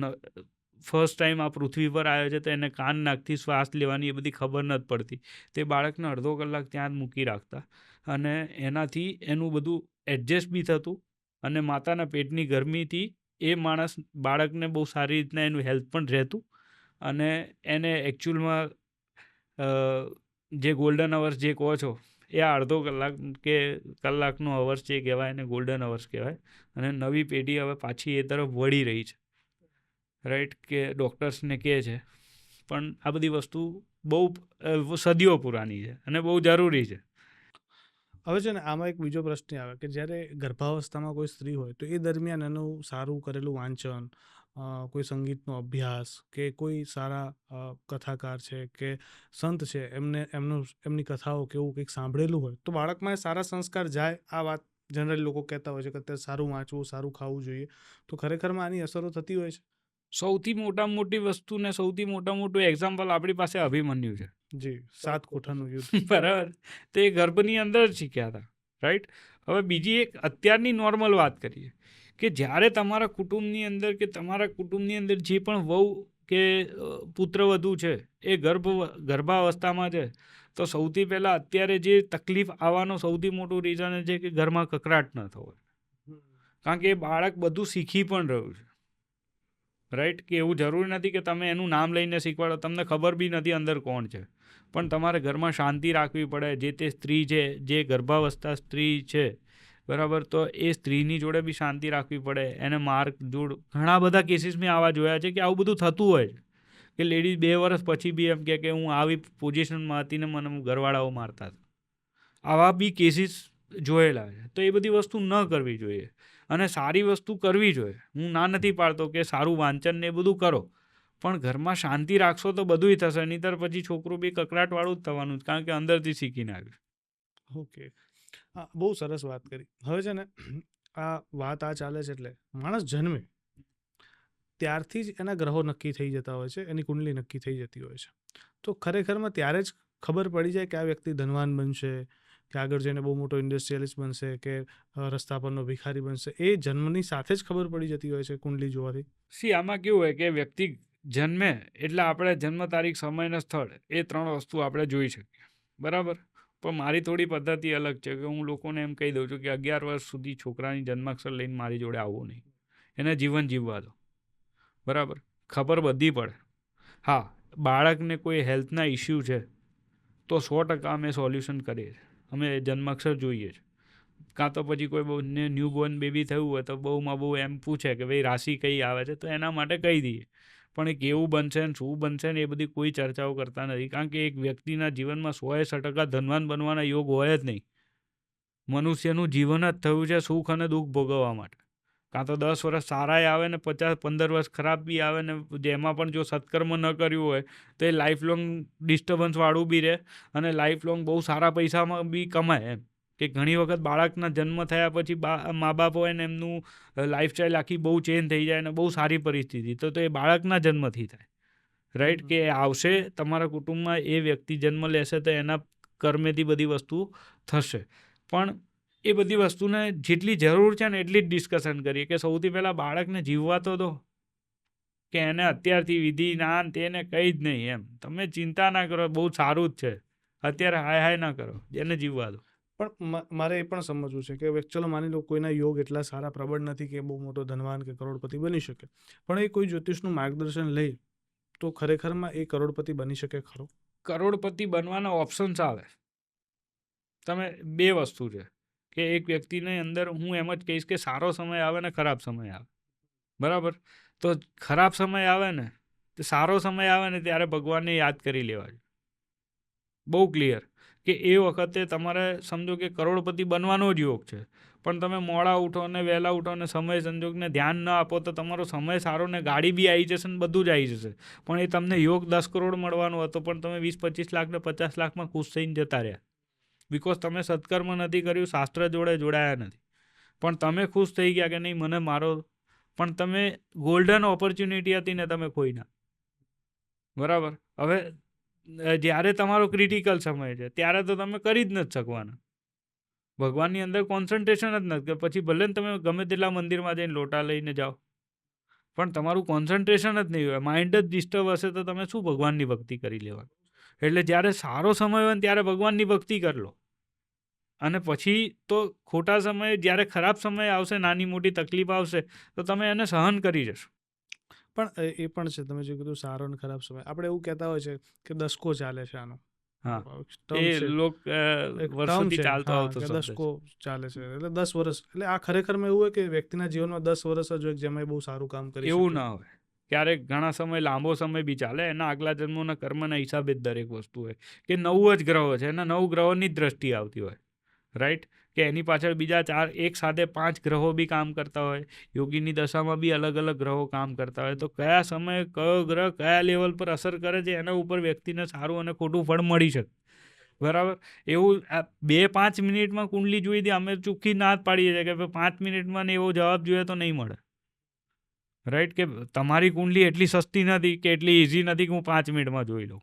ફર્સ્ટ ટાઈમ આ પૃથ્વી પર આવ્યો છે, તો એને કાન નાકથી શ્વાસ લેવાની એ બધી ખબર નથી પડતી. તે બાળકને અડધો કલાક ત્યાં જ મૂકી રાખતા, અને એનાથી એનું બધું એડજસ્ટ બી થતું, અને માતાના પેટની ગરમીથી એ બાળકને બહુ સારી રીતના એનું હેલ્થ પણ રહેતું, અને એને એકચ્યુઅલમાં જે ગોલ્ડન અવર્સ જે કહો છો એ અડધો કલાક કે કલાકનો અવર્સ જે કહેવાય એને ગોલ્ડન અવર્સ કહેવાય. અને નવી પેઢી હવે પાછી એ તરફ વળી રહી છે, રાઈટ. કે ડૉક્ટર્સને કહે છે, પણ આ બધી વસ્તુ બહુ સદીઓ પુરાની છે અને બહુ જરૂરી છે. હવે છે ને આમાં એક બીજો પ્રશ્ન આવે કે જ્યારે ગર્ભાવસ્થામાં કોઈ સ્ત્રી હોય તો એ દરમિયાન એનું સારું કરેલું વાંચન, કોઈ સંગીતનો અભ્યાસ કે કોઈ સારા કથાકાર છે કે સંત છે એમની કથાઓ કેવું કંઈક સાંભળેલું હોય તો બાળકમાં એ સારા સંસ્કાર જાય. આ વાત જનરલી લોકો કહેતા હોય છે કે અત્યારે સારું વાંચવું, સારું ખાવું જોઈએ. તો ખરેખરમાં આની અસરો થતી હોય છે. સૌથી મોટી વસ્તુ ને સૌથી મોટું એક્ઝામ્પલ આપણી પાસે અભિમન્યુ છે. જી, 7 કોઠાનું યુદ્ધ. બરાબર. તો એ ગર્ભની અંદર જ શીખ્યા હતા, રાઈટ. હવે બીજી એક અત્યારની નોર્મલ વાત કરીએ કે જ્યારે તમારા કુટુંબની અંદર જે પણ વહુ કે પુત્રવધુ છે એ ગર્ભાવસ્થામાં છે, તો સૌથી પહેલાં અત્યારે જે તકલીફ આવવાનો સૌથી મોટું રીઝન એ છે કે ઘરમાં કકળાટ ન થવો, કારણ કે એ બાળક બધું શીખી પણ રહ્યું છે, રાઈટ. કે એવું જરૂરી નથી કે તમે એનું નામ લઈને શીખવાડો, તમને ખબર બી નથી અંદર કોણ છે, પણ તમારે ઘરમાં શાંતિ રાખવી પડે. જે તે સ્ત્રી છે, જે ગર્ભાવસ્થા સ્ત્રી છે, બરાબર, તો એ સ્ત્રીની જોડે બી શાંતિ રાખવી પડે. એને ઘણા બધા કેસીસ મેં આવા જોયા છે કે આવું બધું થતું હોય છે કે લેડીઝ 2 વર્ષ પછી બી એમ કે હું આવી પોઝિશનમાં હતી ને મને ઘરવાળાઓ મારતા હતા. આવા બી કેસીસ જોયેલા છે. તો એ બધી વસ્તુ ન કરવી જોઈએ, અને સારી વસ્તુ કરવી જોઈએ. હું ના નથી પાડતો કે સારું વાંચન ને એ બધું કરો, પણ ઘરમાં શાંતિ રાખશો તો બધુંય થશે, નહીંતર પછી છોકરું બી કકળાટવાળું જ થવાનું, કારણ કે અંદરથી શીખીને આવ્યું. ઓકે, હા, બહુ સરસ વાત કરી. હવે છે ને આ વાત ચાલે છે એટલે માણસ જન્મે ત્યારથી જ એના ગ્રહો નક્કી થઈ જતા હોય છે, એની કુંડલી નક્કી થઈ જતી હોય છે. તો ખરેખરમાં ત્યારે જ ખબર પડી જાય કે આ વ્યક્તિ ધનવાન બનશે, કે આગળ જઈને બહુ મોટો ઇન્ડસ્ટ્રીયલિસ્ટ બનશે, કે રસ્તા પરનો ભિખારી બનશે. એ જન્મની સાથે જ ખબર પડી જતી હોય છે કુંડલી જોવાથી. આમાં કેવું હોય કે વ્યક્તિ જન્મે એટલે આપણે જન્મ તારીખ, સમય અને સ્થળ એ 3 વસ્તુ આપણે જોઈ શકીએ, બરાબર. પણ મારી થોડી પદ્ધતિ અલગ છે કે હું લોકોને એમ કહી દઉં છું કે 11 વર્ષ સુધી છોકરાની જન્માક્ષર લઈને મારી જોડે આવવું નહીં, એને જીવન જીવવા દો, બરાબર. ખબર બધી પડે. હા, બાળકને કોઈ હેલ્થના ઇસ્યુ છે તો 100% અમે સોલ્યુશન કરીએ છીએ. અમે જન્માક્ષર જોઈએ છે. કાં તો પછી કોઈ બહુ ન્યૂબોર્ન બેબી થયું હોય તો બહુમાં બહુ એમ પૂછે કે ભાઈ રાશિ કઈ આવે છે, તો એના માટે કહી દઈએ. પણ એ કેવું બનશે ને શું બનશે ને એ બધી કોઈ ચર્ચાઓ કરતા નથી, કારણ કે એક વ્યક્તિના જીવનમાં 100% ધનવાન બનવાના યોગ હોય જ નહીં. મનુષ્યનું જીવન જ થયું છે સુખ અને દુઃખ ભોગવવા માટે. કાં તો 10 વર્ષ સારાય આવે ને 15 વર્ષ ખરાબ બી આવે ને, જેમાં પણ જો સત્કર્મ ન કર્યું હોય તો એ લાઈફ લોંગ ડિસ્ટર્બન્સવાળું બી રહે અને લાઈફ લોંગ બહુ સારા પૈસામાં બી કમાય. એમ કે ઘણી વખત બાળકના જન્મ થયા પછી મા બાપ હોય ને એમનું લાઈફસ્ટાઈલ આખી બહુ ચેન્જ થઈ જાય અને બહુ સારી પરિસ્થિતિ, તો એ બાળકના જન્મથી થાય, રાઈટ. કે આવશે તમારા કુટુંબમાં, એ વ્યક્તિ જન્મ લેશે તો એના કર્મેથી બધી વસ્તુ થશે. પણ એ બધી વસ્તુને જેટલી જરૂર છે ને એટલી જ ડિસ્કશન કરીએ કે સૌથી પહેલાં બાળકને જીવવા તો દો, કે એને અત્યારથી વિધિ ના તેને કંઈ જ નહીં. એમ તમે ચિંતા ના કરો, બહુ સારું જ છે, અત્યારે હાય ના કરો, એને જીવવા દો. પણ મારે એ પણ સમજવું છે કે ચલો માની લો કોઈના યોગ એટલા સારા પ્રબળ નથી કે બહુ મોટો ધનવાન કે કરોડપતિ બની શકે, પણ એ કોઈ જ્યોતિષનું માર્ગદર્શન લે તો ખરેખરમાં એ કરોડપતિ બની શકે ખરો? કરોડપતિ બનવાના ઓપ્શન્સ આવે. તમે 2 વસ્તુ છે કે એક વ્યક્તિને અંદર હું એમ જ કહીશ કે સારો સમય આવે ને ખરાબ સમય આવે, બરાબર. તો ખરાબ સમય આવે ને, તો સારો સમય આવે ને ત્યારે ભગવાનને યાદ કરી લેવા જોઈએ. બહુ ક્લિયર કે એ વખતે તમારે સમજો કે કરોડપતિ બનવાનો જ યોગ છે, પણ તમે મોડા ઉઠો ને વહેલા ઉઠો ને સમય સંજોગને ધ્યાન ન આપો તો તમારો સમય સારો ને ગાડી બી આવી જશે ને બધું જ આવી જશે, પણ એ તમને યોગ 10 કરોડ મળવાનો હતો પણ તમે 20-25 લાખ ને 50 લાખમાં ખુશ થઈને જતા રહ્યા. બિકોઝ તમે સત્કર્મ નથી કર્યું, શાસ્ત્ર જોડે જોડાયા નથી, પણ તમે ખુશ થઈ ગયા કે નહીં મને મારો, પણ તમે ગોલ્ડન ઓપોર્ચ્યુનિટી હતી ને તમે ખોઈ ના, બરાબર. હવે જ્યારે તમારો ક્રિટિકલ સમય છે ત્યારે તો તમે કરી જ નથી શકવાના. ભગવાનની અંદર કોન્સન્ટ્રેશન જ નથી, કે પછી ભલે ને તમે ગમે તેટલા મંદિરમાં જઈને લોટા લઈને જાઓ, પણ તમારું કોન્સન્ટ્રેશન જ નહીં હોય, માઇન્ડ જ ડિસ્ટર્બ હશે તો તમે શું ભગવાનની ભક્તિ કરી લેવાનું. એટલે જ્યારે સારો સમય હોય ને ત્યારે ભગવાનની ભક્તિ કરી લો, અને પછી તો ખોટા સમયે જ્યારે ખરાબ સમય આવશે, નાની મોટી તકલીફ આવશે તો તમે એને સહન કરી જશો. પણ એ પણ છે, તમે જે કીધું સારો અને ખરાબ સમય, આપણે એવું કહેતા હોય છે કે દસકો ચાલે છે આનો. હા, term એ છે. લોક એક term વર્ષોથી છે, ચાલતો હા, આવતો કે શબ્દ છે. દસકો ચાલે છે એટલે 10 વર્ષ. એટલે આ ખરેખરમાં એવું હોય કે વ્યક્તિના જીવનમાં 10 વર્ષ જ હોય જેમાં એ બહુ સારું કામ કરી એવું શકે? ના હોય. ક્યારેક ઘણા સમય, લાંબો સમય બી ચાલે. એના આગલા જન્મોના કર્મના હિસાબે જ દરેક વસ્તુ હોય, કે 9 જ ગ્રહો છે, એના 9 ગ્રહોની જ દ્રષ્ટિ આવતી હોય, રાઈટ. કે એની પાછળ બીજા 4 એક સાથે 5 ગ્રહો બી કામ કરતા હોય. યોગીની દશામાં બી અલગ અલગ ગ્રહો કામ કરતા હોય. તો કયા સમયે કયો ગ્રહ કયા લેવલ પર અસર કરે છે એના ઉપર વ્યક્તિને સારું અને ખોટું ફળ મળી શકે, બરાબર. એવું 2-5 મિનિટમાં કુંડલી જોઈ દે, અમે ચોખ્ખી ના જ પાડીએ છીએ કે 5 મિનિટમાં ને એવો જવાબ જોઈએ તો નહીં મળે, રાઈટ. કે તમારી કુંડલી એટલી સસ્તી નથી કે એટલી ઇઝી નથી કે હું 5 મિનિટમાં જોઈ લઉં.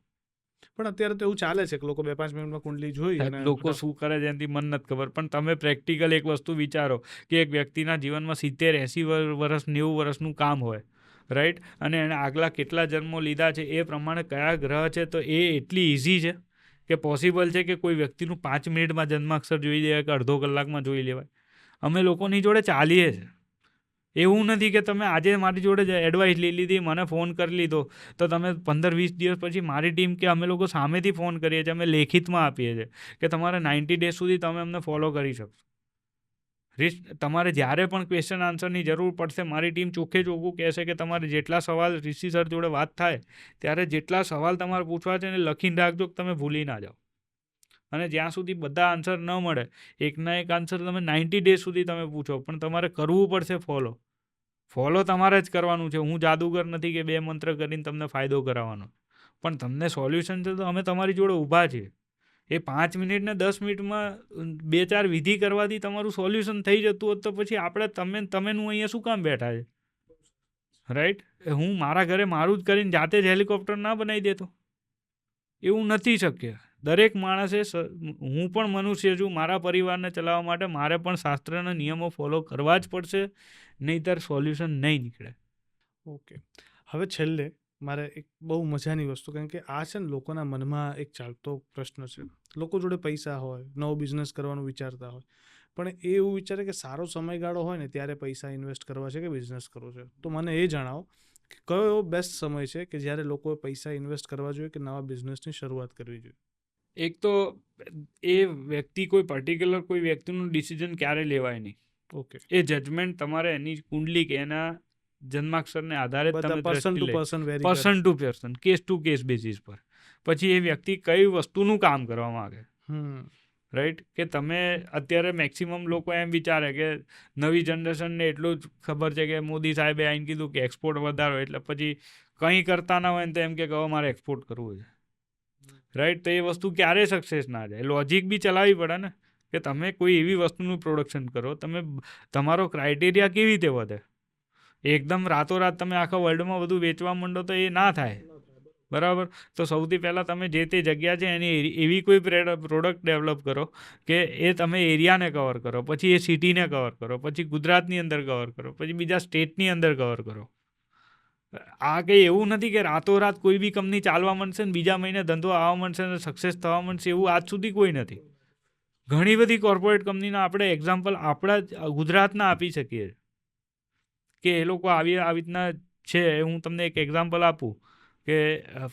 પણ અત્યારે તો એવું ચાલે છે કે લોકો 2-5 મિનિટમાં કુંડલી જોઈ અને લોકો શું કરે છે એનાથી મન નથી ખબર, પણ તમે પ્રેક્ટિકલ એક વસ્તુ વિચારો કે એક વ્યક્તિના જીવનમાં 70-80 વર્ષ 90 વર્ષનું કામ હોય, રાઈટ, અને એને આગલા કેટલા જન્મો લીધા છે એ પ્રમાણે કયા ગ્રહ છે, તો એ એટલી ઇઝી છે કે પોસિબલ છે કે કોઈ વ્યક્તિનું 5 મિનિટમાં જન્માક્ષર જોઈ લેવાય કે અડધો કલાકમાં જોઈ લેવાય. અમે લોકોની જોડે ચાલીએ છીએ. એવું નથી કે તમે આજે મારી જોડે એડવાઇસ લઈ લીધી, મને ફોન કરી લીધો, તો તમે 15-20 દિવસ પછી મારી ટીમ કે અમે લોકો સામેથી ફોન કરીએ છીએ, અમે લેખિતમાં આપીએ છીએ કે તમારે 90 ડેઝ સુધી તમે અમને ફોલો કરી શકશો. તમારે જ્યારે પણ ક્વેશ્ચન આન્સરની જરૂર પડશે, મારી ટીમ ચોખ્ખે ચોખ્ખું કહેશે કે તમારે જેટલા સવાલ ઋષિ સર જોડે વાત થાય ત્યારે જેટલા સવાલ તમારે પૂછવા છે એને લખીને રાખજો કે તમે ભૂલી ના જાઓ. અને જ્યાં સુધી બધા આન્સર ન મળે, એકના એક આન્સર તમે 90 ડેઝ સુધી તમે પૂછો, પણ તમારે કરવું પડશે ફોલો તમારે જ કરવાનું છે. હું જાદુગર નથી કે 2 મંત્ર કરીને તમને ફાયદો કરાવવાનો, પણ તમને સોલ્યુશન છે તો અમે તમારી જોડે ઊભા છીએ. એ 5 મિનિટ ને 10 મિનિટમાં 2-4 વિધિ કરવાથી તમારું સોલ્યુશન થઈ જતું હોત તો પછી આપણે તમેનું અહીંયા શું કામ બેઠા છે? રાઈટ. હું મારા ઘરે મારું જ કરીને જાતે જ હેલિકોપ્ટર ના બનાવી દેતો? એવું નથી શક્ય. દરેક માણસે હું પણ મનુષ્ય છું, મારા પરિવારને ચલાવવા માટે મારે પણ શાસ્ત્રના નિયમો ફોલો કરવા જ પડશે, નહીંતર સોલ્યુશન નહીં નીકળે. ઓકે. હવે છેલ્લે મારે એક બહુ મજાની વસ્તુ, કારણ કે આ છે ને લોકોના મનમાં એક ચાલતો પ્રશ્ન છે. લોકો જોડે પૈસા હોય, નવો બિઝનેસ કરવાનું વિચારતા હોય, પણ એ એવું વિચારે કે સારો સમયગાળો હોય ને ત્યારે પૈસા ઇન્વેસ્ટ કરવા છે કે બિઝનેસ કરવો છે. તો મને એ જણાવો કે કયો એવો બેસ્ટ સમય છે કે જ્યારે લોકોએ પૈસા ઇન્વેસ્ટ કરવા જોઈએ કે નવા બિઝનેસની શરૂઆત કરવી જોઈએ? એક તો એ વ્યક્તિ કોઈ વ્યક્તિનું ડિસિઝન ક્યારે લેવાય નહીં. ઓકે. એ જજમેન્ટ તમારે એની કુંડલી કે એના જન્માક્ષરને આધારે જ બધા તમે પર્સન ટુ દ્રષ્ટિ લે, person vary person to person, case two case basis પર. પછી એ વ્યક્તિ કઈ વસ્તુનું કામ કરવા માંગે, રાઈટ. કે તમે અત્યારે મેક્સિમમ લોકો એમ વિચારે કે નવી જનરેશનને એટલું જ ખબર છે કે મોદી સાહેબે આવીને કીધું કે એક્સપોર્ટ વધારો, એટલે પછી કંઈ કરતા ના હોય ને તો એમ કે હવે મારે એક્સપોર્ટ કરવું છે, રાઈટ. તો એ વસ્તુ ક્યારેય સક્સેસ ના જાય. લોજિક બી ચલાવવી પડે ને, કે તમે કોઈ એવી વસ્તુનું પ્રોડક્શન કરો, તમારો ક્રાઇટેરિયા કેવી રીતે વધે. એકદમ રાતોરાત તમે આખા વર્લ્ડમાં બધું વેચવા માંડો તો એ ના થાય, બરાબર. તો સૌથી પહેલાં તમે જે તે જગ્યા છે એની એવી કોઈ પ્રોડક્ટ ડેવલપ કરો કે એ તમે એરિયાને કવર કરો, પછી એ સિટીને કવર કરો, પછી ગુજરાતની અંદર કવર કરો, પછી બીજા સ્ટેટની અંદર કવર કરો. આ કંઈ એવું નથી કે રાતોરાત કોઈ બી કંપની ચાલવા માંડશે ને બીજા મહિને ધંધો આવવા માંડશે ને સક્સેસ થવા માંડશે, એવું આજ સુધી કોઈ નથી. ઘણી બધી કોર્પોરેટ કંપનીના આપણે એક્ઝામ્પલ આપણા જ ગુજરાતના આપી શકીએ કે એ લોકો આવી રીતના છે. હું તમને એક એક્ઝામ્પલ આપું કે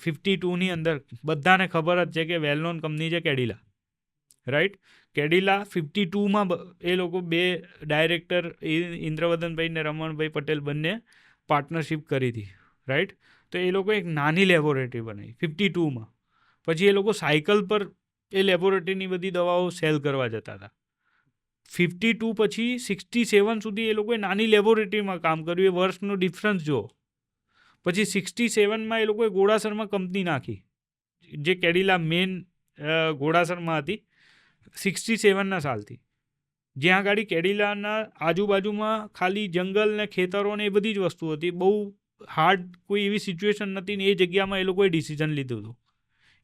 52ની અંદર બધાને ખબર જ છે કે વેલ નોન કંપની છે કેડિલા, રાઈટ. કેડિલા 52માં એ લોકો 2 ડાયરેક્ટર ઇન્દ્રવદનભાઈ ને રમણભાઈ પટેલ બંને પાર્ટનરશિપ કરી હતી, રાઈટ. તો એ લોકો એક નાની લેબોરેટરી બનાવી 52માં. પછી એ લોકો સાયકલ પર એ લેબોરેટરીની બધી દવાઓ સેલ કરવા જતા હતા. 52 પછી 67 સુધી એ લોકોએ નાની લેબોરેટરીમાં કામ કર્યું. એ વર્ષનો ડિફરન્સ જુઓ. પછી 67માં એ લોકોએ ઘોડાસરમાં કંપની નાખી, જે કેડિલા મેઇન ઘોડાસરમાં હતી 67ના સાલથી. જ્યાં ગાડી કેડિલાના આજુબાજુમાં ખાલી જંગલ ને ખેતરો ને એ બધી જ વસ્તુ હતી. બહુ હાર્ડ કોઈ એવી સિચ્યુએશન નથી ને એ જગ્યામાં એ લોકોએ ડિસિઝન લીધું હતું.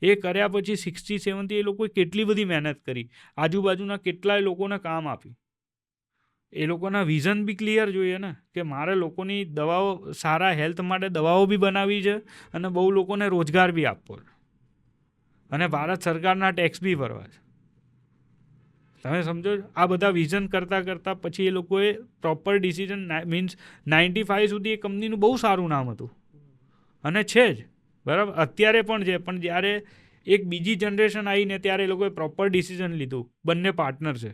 એ કર્યા પછી 67થી એ લોકોએ કેટલી બધી મહેનત કરી, આજુબાજુના કેટલાય લોકોને કામ આપ્યું. એ લોકોના વિઝન બી ક્લિયર જોઈએ ને, કે મારે લોકોની દવાઓ, સારા હેલ્થ માટે દવાઓ બી બનાવવી છે અને બહુ લોકોને રોજગાર બી આપવો છે અને ભારત સરકારના ટેક્સ બી ભરવા છે. તમે સમજો છો? આ બધા વિઝન કરતાં પછી એ લોકોએ પ્રોપર ડિસિઝન, મીન્સ 95 સુધી એ કંપનીનું બહુ સારું નામ હતું અને છે જ, બરાબર. અત્યારે પણ છે. પણ જ્યારે એક બીજી જનરેશન આવીને ત્યારે એ લોકોએ પ્રોપર ડિસિઝન લીધું, બંને પાર્ટનર છે,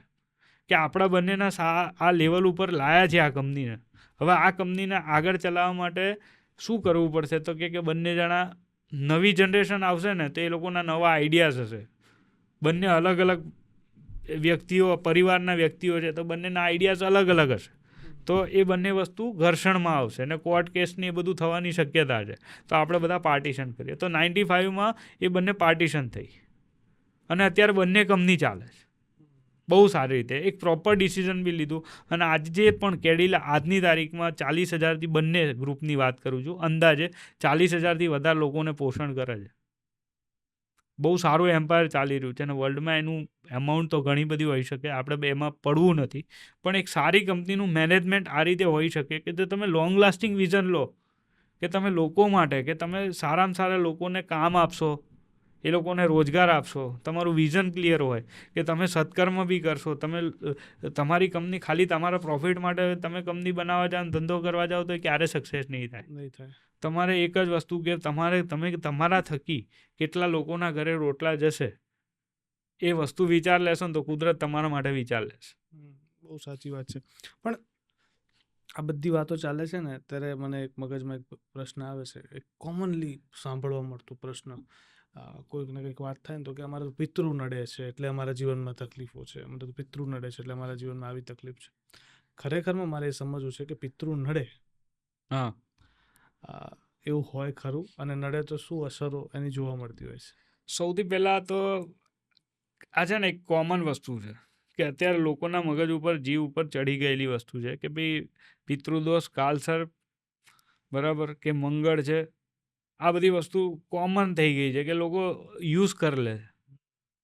કે આપણા બંનેના આ લેવલ ઉપર લાયા છે આ કંપનીને. હવે આ કંપનીને આગળ ચલાવવા માટે શું કરવું પડશે? તો કે બંને જણા, નવી જનરેશન આવશે ને તો એ લોકોના નવા આઈડિયાઝ હશે. બંને અલગ અલગ વ્યક્તિઓ, પરિવારના વ્યક્તિઓ છે, તો બંનેના આઈડિયાઝ અલગ અલગ હશે. તો એ બંને વસ્તુ ઘર્ષણમાં આવશે અને કોર્ટ કેસને એ બધું થવાની શક્યતા છે. તો આપણે બધા પાર્ટીશન કરીએ. તો 95માં એ બંને પાર્ટીશન થઈ અને અત્યારે બંને કંપની ચાલે છે બહુ સારી રીતે. એક પ્રોપર ડિસિઝન બી લીધું અને આજે પણ કેડિલા આજની તારીખમાં 40,000થી, બંને ગ્રુપની વાત કરું છું, અંદાજે 40,000થી વધારે લોકોને પોષણ કરે છે. બહુ સારું એમ્પાયર ચાલી રહ્યું છે અને વર્લ્ડમાં એનું અમાઉન્ટ તો ઘણી બધી હોઈ શકે, આપણે એમાં પડવું નથી. પણ એક સારી કંપનીનું મેનેજમેન્ટ આ રીતે હોઈ શકે કે જો તમે લોંગ લાસ્ટિંગ વિઝન લો, કે તમે લોકો માટે, કે તમે સારામાં સારા લોકોને કામ આપશો, એ લોકોને રોજગાર આપશો, તમારું વિઝન ક્લિયર હોય, કે તમે સત્કર્મ બી કરશો, તમારી કંપની ખાલી તમારા પ્રોફિટ માટે તમે કંપની બનાવવા જાઓ, ધંધો કરવા જાઓ તો ક્યારે સક્સેસ નહીં થાય. તમારે એક જ વસ્તુ કે તમે તમારા થકી કેટલા લોકોના ઘરે રોટલા જશે એ વસ્તુ વિચાર લેશો ને તો કુદરત તમારા માટે વિચાર લેશે. બહુ સાચી વાત છે. પણ આ બધી વાતો ચાલે છે ને ત્યારે મને એક મગજમાં એક પ્રશ્ન આવે છે, એક કોમનલી સાંભળવા મળતો પ્રશ્ન. કોઈક ને કંઈક વાત થાય ને તો કે અમારે તો પિતૃ નડે છે એટલે અમારા જીવનમાં તકલીફો છે, અમારે તો પિતૃ નડે છે એટલે અમારા જીવનમાં આવી તકલીફ છે. ખરેખરમાં મારે એ સમજવું છે કે પિતૃ નડે, હા, એવું હોય ખરું? અને નડે તો શું અસરો એની જોવા મળતી હોય છે? સૌથી પહેલાં તો આ છે ને એક કોમન વસ્તુ છે કે અત્યારે લોકોના મગજ ઉપર, જીવ ઉપર ચડી ગયેલી વસ્તુ છે કે ભાઈ પિતૃદોષ, કાલસર્પ, બરાબર, કે મંગળ છે, આ બધી વસ્તુ કોમન થઈ ગઈ છે કે લોકો યુઝ કરી લે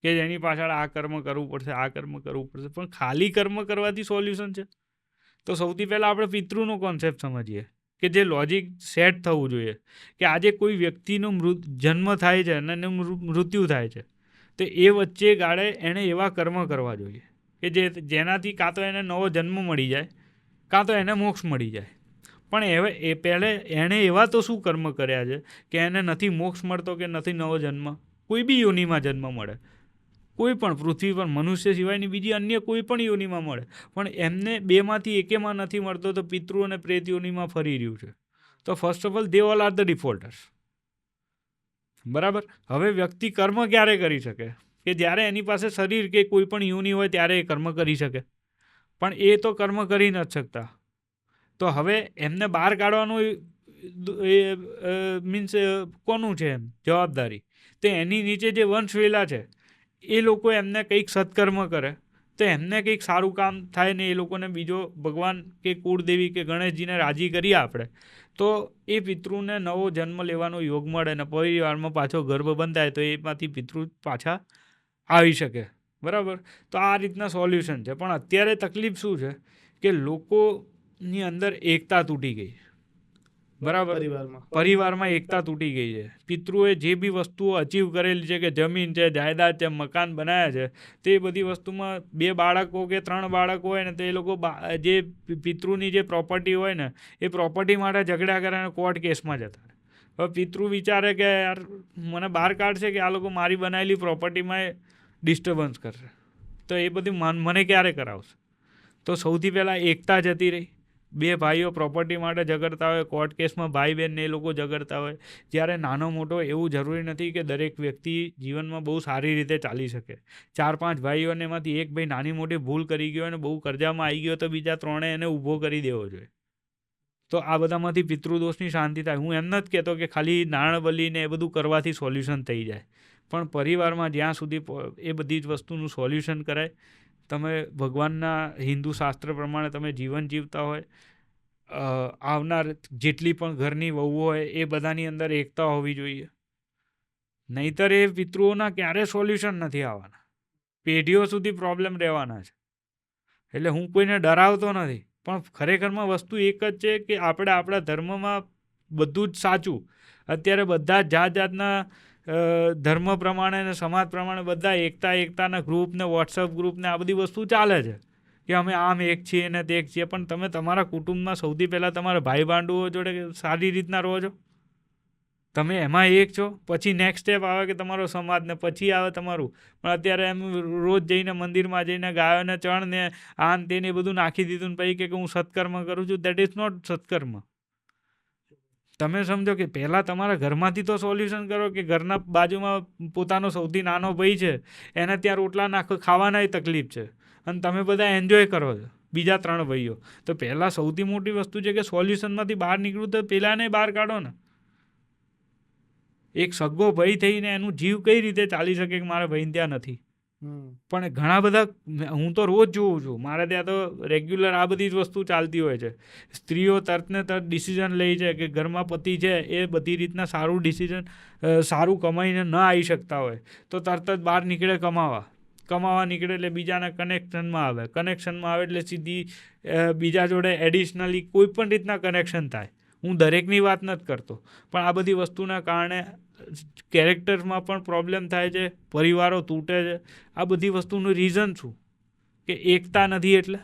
છે કે એની પાછળ આ કર્મ કરવું પડશે, આ કર્મ કરવું પડશે. પણ ખાલી કર્મ કરવાથી સોલ્યુશન છે? તો સૌથી પહેલાં આપણે પિતૃનો કોન્સેપ્ટ સમજીએ કે જે લોજિક સેટ થવું જોઈએ કે આજે કોઈ વ્યક્તિનો જન્મ થાય છે અને એનું મૃત્યુ થાય છે, તો એ વચ્ચે ગાળે એણે એવા કર્મ કરવા જોઈએ કે જેનાથી કાં તો એને નવો જન્મ મળી જાય, કાં તો એને મોક્ષ મળી જાય. પણ હવે એ પહેલે એણે એવા તો શું કર્મ કર્યા છે કે એને નથી મોક્ષ મળતો કે નથી નવો જન્મ? કોઈ બી યોનિમાં જન્મ મળે, કોઈ પણ પૃથ્વી પર મનુષ્ય સિવાયની બીજી અન્ય કોઈ પણ યોનિમાં મળે, પણ એમને બેમાંથી એકેમાં નથી મળતો, તો પિતૃ અને પ્રેત યોનિમાં ફરી રહ્યું છે. તો first of all they all are the defaulters. બરાબર. હવે વ્યક્તિ કર્મ ક્યારે કરી શકે? કે જ્યારે એની પાસે શરીર કે કોઈ પણ યોનિ હોય ત્યારે એ કર્મ કરી શકે, પણ એ તો કર્મ કરી નથી શકતા. તો હવે એમને બહાર કાઢવાનું મીન્સ કોનું છે એમ જવાબદારી? તો એની નીચે જે વંશવેલા છે એ લોકો એમને કંઈક સત્કર્મ કરે તો એમને કંઈક સારું કામ થાય ને એ લોકોને બીજો ભગવાન કે કુળદેવી કે ગણેશજીને રાજી કરીએ આપણે, તો એ પિતૃને નવો જન્મ લેવાનો યોગ મળે ને પરિવારમાં પાછો ગર્ભ બંધાય તો એમાંથી પિતૃ પાછા આવી શકે. બરાબર. તો આ રીતના સોલ્યુશન છે. પણ અત્યારે તકલીફ શું છે કે લોકોની અંદર એકતા તૂટી ગઈ. બરાબર. પરિવારમાં એકતા તૂટી ગઈ છે. પિતૃએ જે બી વસ્તુઓ અચીવ કરેલી છે કે જમીન છે, જાયદાદ છે, મકાન બનાવ્યા છે, તે બધી વસ્તુમાં 2 બાળકો કે 3 બાળકો હોય ને તો એ લોકો જે પિતૃની જે પ્રોપર્ટી હોય ને એ પ્રોપર્ટી માટે ઝઘડા કરે અને કોર્ટ કેસમાં જતા રહે. હવે પિતૃ વિચારે કે યાર મને બહાર કાઢશે કે આ લોકો મારી બનાવેલી પ્રોપર્ટીમાં ડિસ્ટર્બન્સ કરશે, તો એ બધું મને ક્યારે કરાવશે? તો સૌથી પહેલાં એકતા જતી રહી. 2 ભાઈઓ પ્રોપર્ટી માટે ઝઘડતા હોય, કોર્ટ કેસમાં ભાઈ બહેન ને એ લોકો ઝઘડતા હોય. જ્યારે નાનો મોટો એવું જરૂરી નથી કે દરેક વ્યક્તિ જીવનમાં બહુ સારી રીતે ચાલી શકે. 4-5 ભાઈઓને એમાંથી એક ભાઈ નાની મોટી ભૂલ કરી ગયો અને બહુ કરજામાં આવી ગયો તો બીજા 3 એને ઊભો કરી દેવો જોઈએ. તો આ બધામાંથી પિતૃદોષની શાંતિ થાય. હું એમ નથી કહેતો કે ખાલી નાણાં બલીને એ બધું કરવાથી સોલ્યુશન થઈ જાય, પણ પરિવારમાં જ્યાં સુધી એ બધી જ વસ્તુનું સોલ્યુશન કરાય, તમે ભગવાનના હિન્દુ શાસ્ત્ર પ્રમાણે તમે જીવન જીવતા હોય, આવનાર જેટલી પણ ઘરની વહુઓ હોય એ બધાની અંદર એકતા હોવી જોઈએ. નહીંતર એ પિતૃઓના ક્યારે સોલ્યુશન નથી આવવાના, પેઢીઓ સુધી પ્રોબ્લેમ રહેવાના છે. એટલે હું કોઈને ડરાવતો નથી, પણ ખરેખરમાં વસ્તુ એક જ છે કે આપણે આપણા ધર્મમાં બધું જ સાચું. અત્યારે બધા જાત જાતના ધર્મ પ્રમાણે ને સમાજ પ્રમાણે બધા એકતાના ગ્રુપ ને વોટ્સઅપ ગ્રુપ ને આ બધી વસ્તુ ચાલે છે કે અમે આમ એક છીએ ને તે એક છીએ. પણ તમે તમારા કુટુંબમાં સૌથી પહેલાં તમારા ભાઈ ભાંડુઓ જોડે સારી રીતના રહો છો, તમે એમાં એક છો. પછી નેક્સ્ટ સ્ટેપ આવે કે તમારો સમાજ ને પછી આવે તમારું. પણ અત્યારે એમ રોજ જઈને મંદિરમાં જઈને ગાયોને ચણ ને આન તેને બધું નાખી દીધું ને પછી કે હું સત્કર્મ કરું છું. દેટ ઇઝ નોટ સત્કર્મ. તમે સમજો કે પહેલાં તમારા ઘરમાંથી તો સોલ્યુશન કરો કે ઘરના બાજુમાં પોતાનો સૌથી નાનો ભાઈ છે એને ત્યાં રોટલા ખાવાનાય તકલીફ છે અને તમે બધા એન્જોય કરો છો બીજા 3 ભાઈઓ. તો પહેલાં સૌથી મોટી વસ્તુ છે કે સોલ્યુશનમાંથી બહાર નીકળવું તો પહેલાંને બહાર કાઢો ને. એક સગો ભાઈ થઈને એનું જીવ કઈ રીતે ચાલી શકે કે મારા ભાઈને ત્યાં નથી? પણ ઘણા બધા હું તો રોજ જોઉં છું, મારે ત્યાં તો રેગ્યુલર આ બધી જ વસ્તુ ચાલતી હોય છે. સ્ત્રીઓ તરતને તરત ડિસિઝન લે છે કે ઘરમાં પતિ છે એ બધી રીતના સારું ડિસિઝન સારું કમાઈને ન આવી શકતા હોય તો તરત જ બહાર નીકળે કમાવા નીકળે એટલે બીજાના કનેક્શનમાં આવે એટલે સીધી બીજા જોડે એડિશનલી કોઈ પણ રીતના કનેક્શન થાય. હું દરેકની વાત નથી કરતો, પણ આ બધી વસ્તુના કારણે કેરેક્ટરમાં પણ પ્રોબ્લેમ થાય છે, પરિવારો તૂટે છે. આ બધી વસ્તુનું રીઝન શું? કે એકતા નથી. એટલે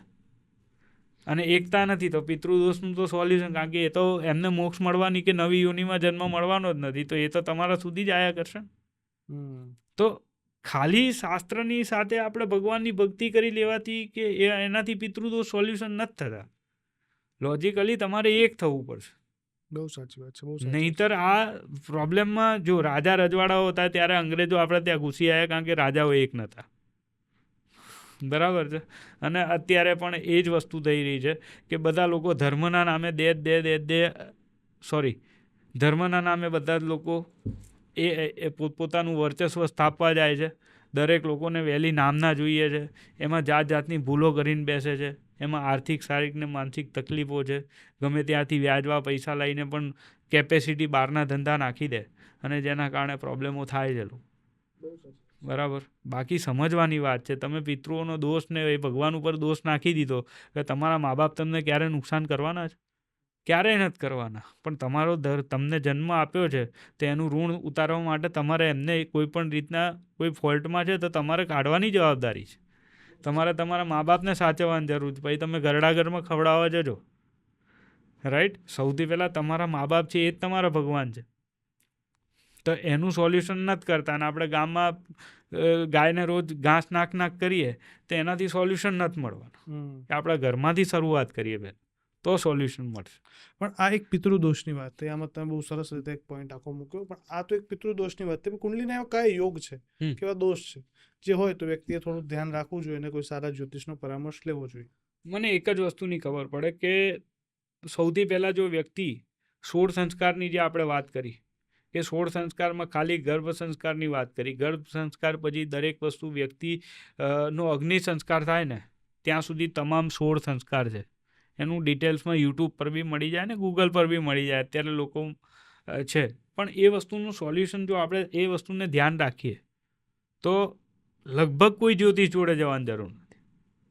અને એકતા નથી તો પિતૃદોષનું તો સોલ્યુશન, કારણ કે એ તો એમને મોક્ષ મળવાની કે નવી યોનિમાં જન્મ મળવાનો જ નથી, તો એ તો તમારા સુધી જ આયા કરશે. તો ખાલી શાસ્ત્રની સાથે આપણે ભગવાનની ભક્તિ કરી લેવાથી કે એનાથી પિતૃદોષ સોલ્યુશન નથી થતા. લોજિકલી તમારે એક થવું પડશે. બહુ સાચી વાત છે. નહીંતર આ પ્રોબ્લેમમાં જો રાજા રજવાડાઓ હતા ત્યારે અંગ્રેજો આપણે ત્યાં ઘૂસી આવ્યા કારણ કે રાજાઓ એક નહોતા. બરાબર છે. અને અત્યારે પણ એ જ વસ્તુ થઈ રહી છે કે બધા લોકો ધર્મના નામે ધર્મના નામે બધા જ લોકો એ પોતપોતાનું વર્ચસ્વ સ્થાપવા જાય છે. દરેક લોકોને વહેલી નામના જોઈએ છે, એમાં જાતની ભૂલો કરીને બેસે છે. એમાં આર્થિક શારીરિક ને માનસિક તકલીફો છે. ગમે ત્યાંથી વ્યાજવા પૈસા લઈને પણ કેપેસિટી બહારના ધંધા નાખી દે અને જેના કારણે પ્રોબ્લેમો થાય છે લોકો. બરાબર. બાકી સમજવાની વાત છે. તમે પિતૃઓનો દોષ ને એ ભગવાન ઉપર દોષ નાખી દીધો કે તમારા મા બાપ તમને ક્યારે નુકસાન કરવાના છે? ક્યારેય નથી કરવાના. પણ તમારો તમને જન્મ આપ્યો છે તો એનું ઋણ ઉતારવા માટે તમારે એમને કોઈ પણ રીતના કોઈ ફોલ્ટમાં છે તો તમારે કાઢવાની જવાબદારી છે. તમારે તમારા મા બાપને સાચવવાની જરૂર છે. પછી તમે ઘરડા ઘરમાં ખવડાવવા જજો, રાઈટ? સૌથી પહેલાં તમારા મા બાપ છે એ જ તમારા ભગવાન છે. તો એનું સોલ્યુશન નથી કરતા અને આપણે ગામમાં ગાયને રોજ ઘાસ નાખ કરીએ તો એનાથી સોલ્યુશન નથી મળવાનું. આપણા ઘરમાંથી શરૂઆત કરીએ બેન તો સોલ્યુશન મળશે. પણ આ એક પિતૃદોષની વાત થઈ. આમાં તમે બહુ સરસ રીતે એક પોઈન્ટ આખો મૂક્યો. પણ આ તો એક પિતૃદોષની વાત થઈ. કુંડલીના એવા કયા યોગ છે, કેવા દોષ છે જે હોય તો વ્યક્તિએ થોડું ધ્યાન રાખવું જોઈએ અને કોઈ સારા જ્યોતિષનો પરામર્શ લેવો જોઈએ? મને એક જ વસ્તુની ખબર પડે કે સૌથી પહેલાં જો વ્યક્તિ 16 સંસ્કારની જે આપણે વાત કરી કે 16 સંસ્કારમાં ખાલી ગર્ભ સંસ્કારની વાત કરી. ગર્ભ સંસ્કાર પછી દરેક વસ્તુ વ્યક્તિ નો અગ્નિ સંસ્કાર થાય ને ત્યાં સુધી તમામ 16 સંસ્કાર છે. એનું ડિટેલ્સમાં યુટ્યુબ પર બી મળી જાય ને ગૂગલ પર બી મળી જાય. અત્યારે લોકો છે. પણ એ વસ્તુનું સોલ્યુશન જો આપણે એ વસ્તુને ધ્યાન રાખીએ તો લગભગ કોઈ જ્યોતિષ જોડે જવાની જરૂર નથી.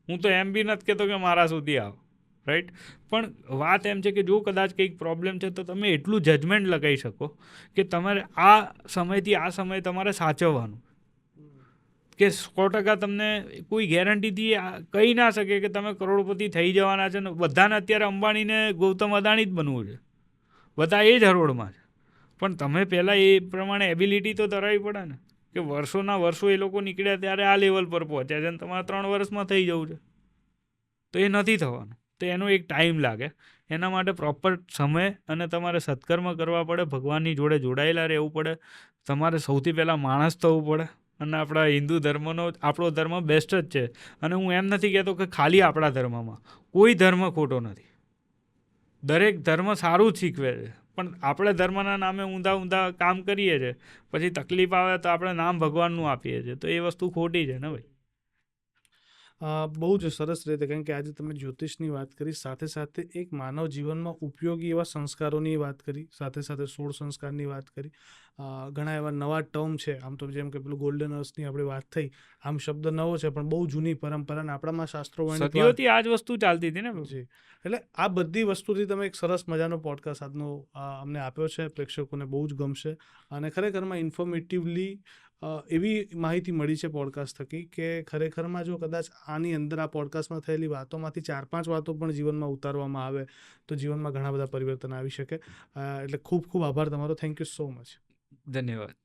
હું તો એમ બી નથી કહેતો કે મારા સુધી આવો, રાઈટ? પણ વાત એમ છે કે જો કદાચ કંઈક પ્રોબ્લેમ છે તો તમે એટલું જજમેન્ટ લગાવી શકો કે તમારે આ સમયથી આ સમય તમારે સાચવવાનું કે 100% તમને કોઈ ગેરંટીથી કહી ના શકે કે તમે કરોડપતિ થઈ જવાના છે ને બધાને અત્યારે અંબાણીને ગૌતમ અદાણી જ બનવું છે. બધા એ જ હરોળમાં છે. પણ તમે પહેલાં એ પ્રમાણે એબિલિટી તો ધરાવવી પડે ને કે વર્ષોના વર્ષો એ લોકો નીકળ્યા ત્યારે આ લેવલ પર પહોંચ્યા છે અને તમારે 3 વર્ષમાં થઈ જવું છે. તો એ નથી થવાનું. તો એનો એક ટાઈમ લાગે. એના માટે પ્રોપર સમય અને તમારે સત્કર્મ કરવા પડે. ભગવાનની જોડે જોડાયેલા રહેવું પડે. તમારે સૌથી પહેલાં માણસ થવું પડે. અને આપણા હિન્દુ ધર્મનો આપણો ધર્મ બેસ્ટ જ છે. અને હું એમ નથી કહેતો કે ખાલી આપણા ધર્મમાં કોઈ ધર્મ ખોટો નથી. દરેક ધર્મ સારું જ શીખવે છે. પણ આપણે ધર્મના નામે ઊંધા કામ કરીએ છીએ. પછી તકલીફ આવે તો આપણે નામ ભગવાનનું આપીએ છીએ. તો એ વસ્તુ ખોટી છે ને ભાઈ. બહુ જ સરસ રીતે, કારણ કે આજે તમે જ્યોતિષની વાત કરી, સાથે સાથે એક માનવ જીવનમાં ઉપયોગી એવા સંસ્કારોની વાત કરી, સાથે સાથે 16 સંસ્કારની વાત કરી. ઘણા એવા નવા ટર્મ છે. આમ તો જેમ કે પેલું ગોલ્ડન અર્થની આપણે વાત થઈ, આમ શબ્દ નવો છે પણ બહુ જૂની પરંપરા અને આપણામાં શાસ્ત્રો સદીઓથી આ જ વસ્તુ ચાલતી હતી ને. જી. એટલે આ બધી વસ્તુથી તમે એક સરસ મજાનો પોડકાસ્ટ આજનો અમને આપ્યો છે. પ્રેક્ષકોને બહુ જ ગમશે અને ખરેખરમાં ઇન્ફોર્મેટિવલી એવી માહિતી મળી છે પોડકાસ્ટ થકી કે ખરેખરમાં જો કદાચ આની અંદર આ પોડકાસ્ટમાં થયેલી વાતોમાંથી 4-5 વાતો પણ જીવનમાં ઉતારવામાં આવે તો જીવનમાં ઘણા બધા પરિવર્તન આવી શકે. એટલે ખૂબ ખૂબ આભાર તમારો. Thank you so much. ધન્યવાદ.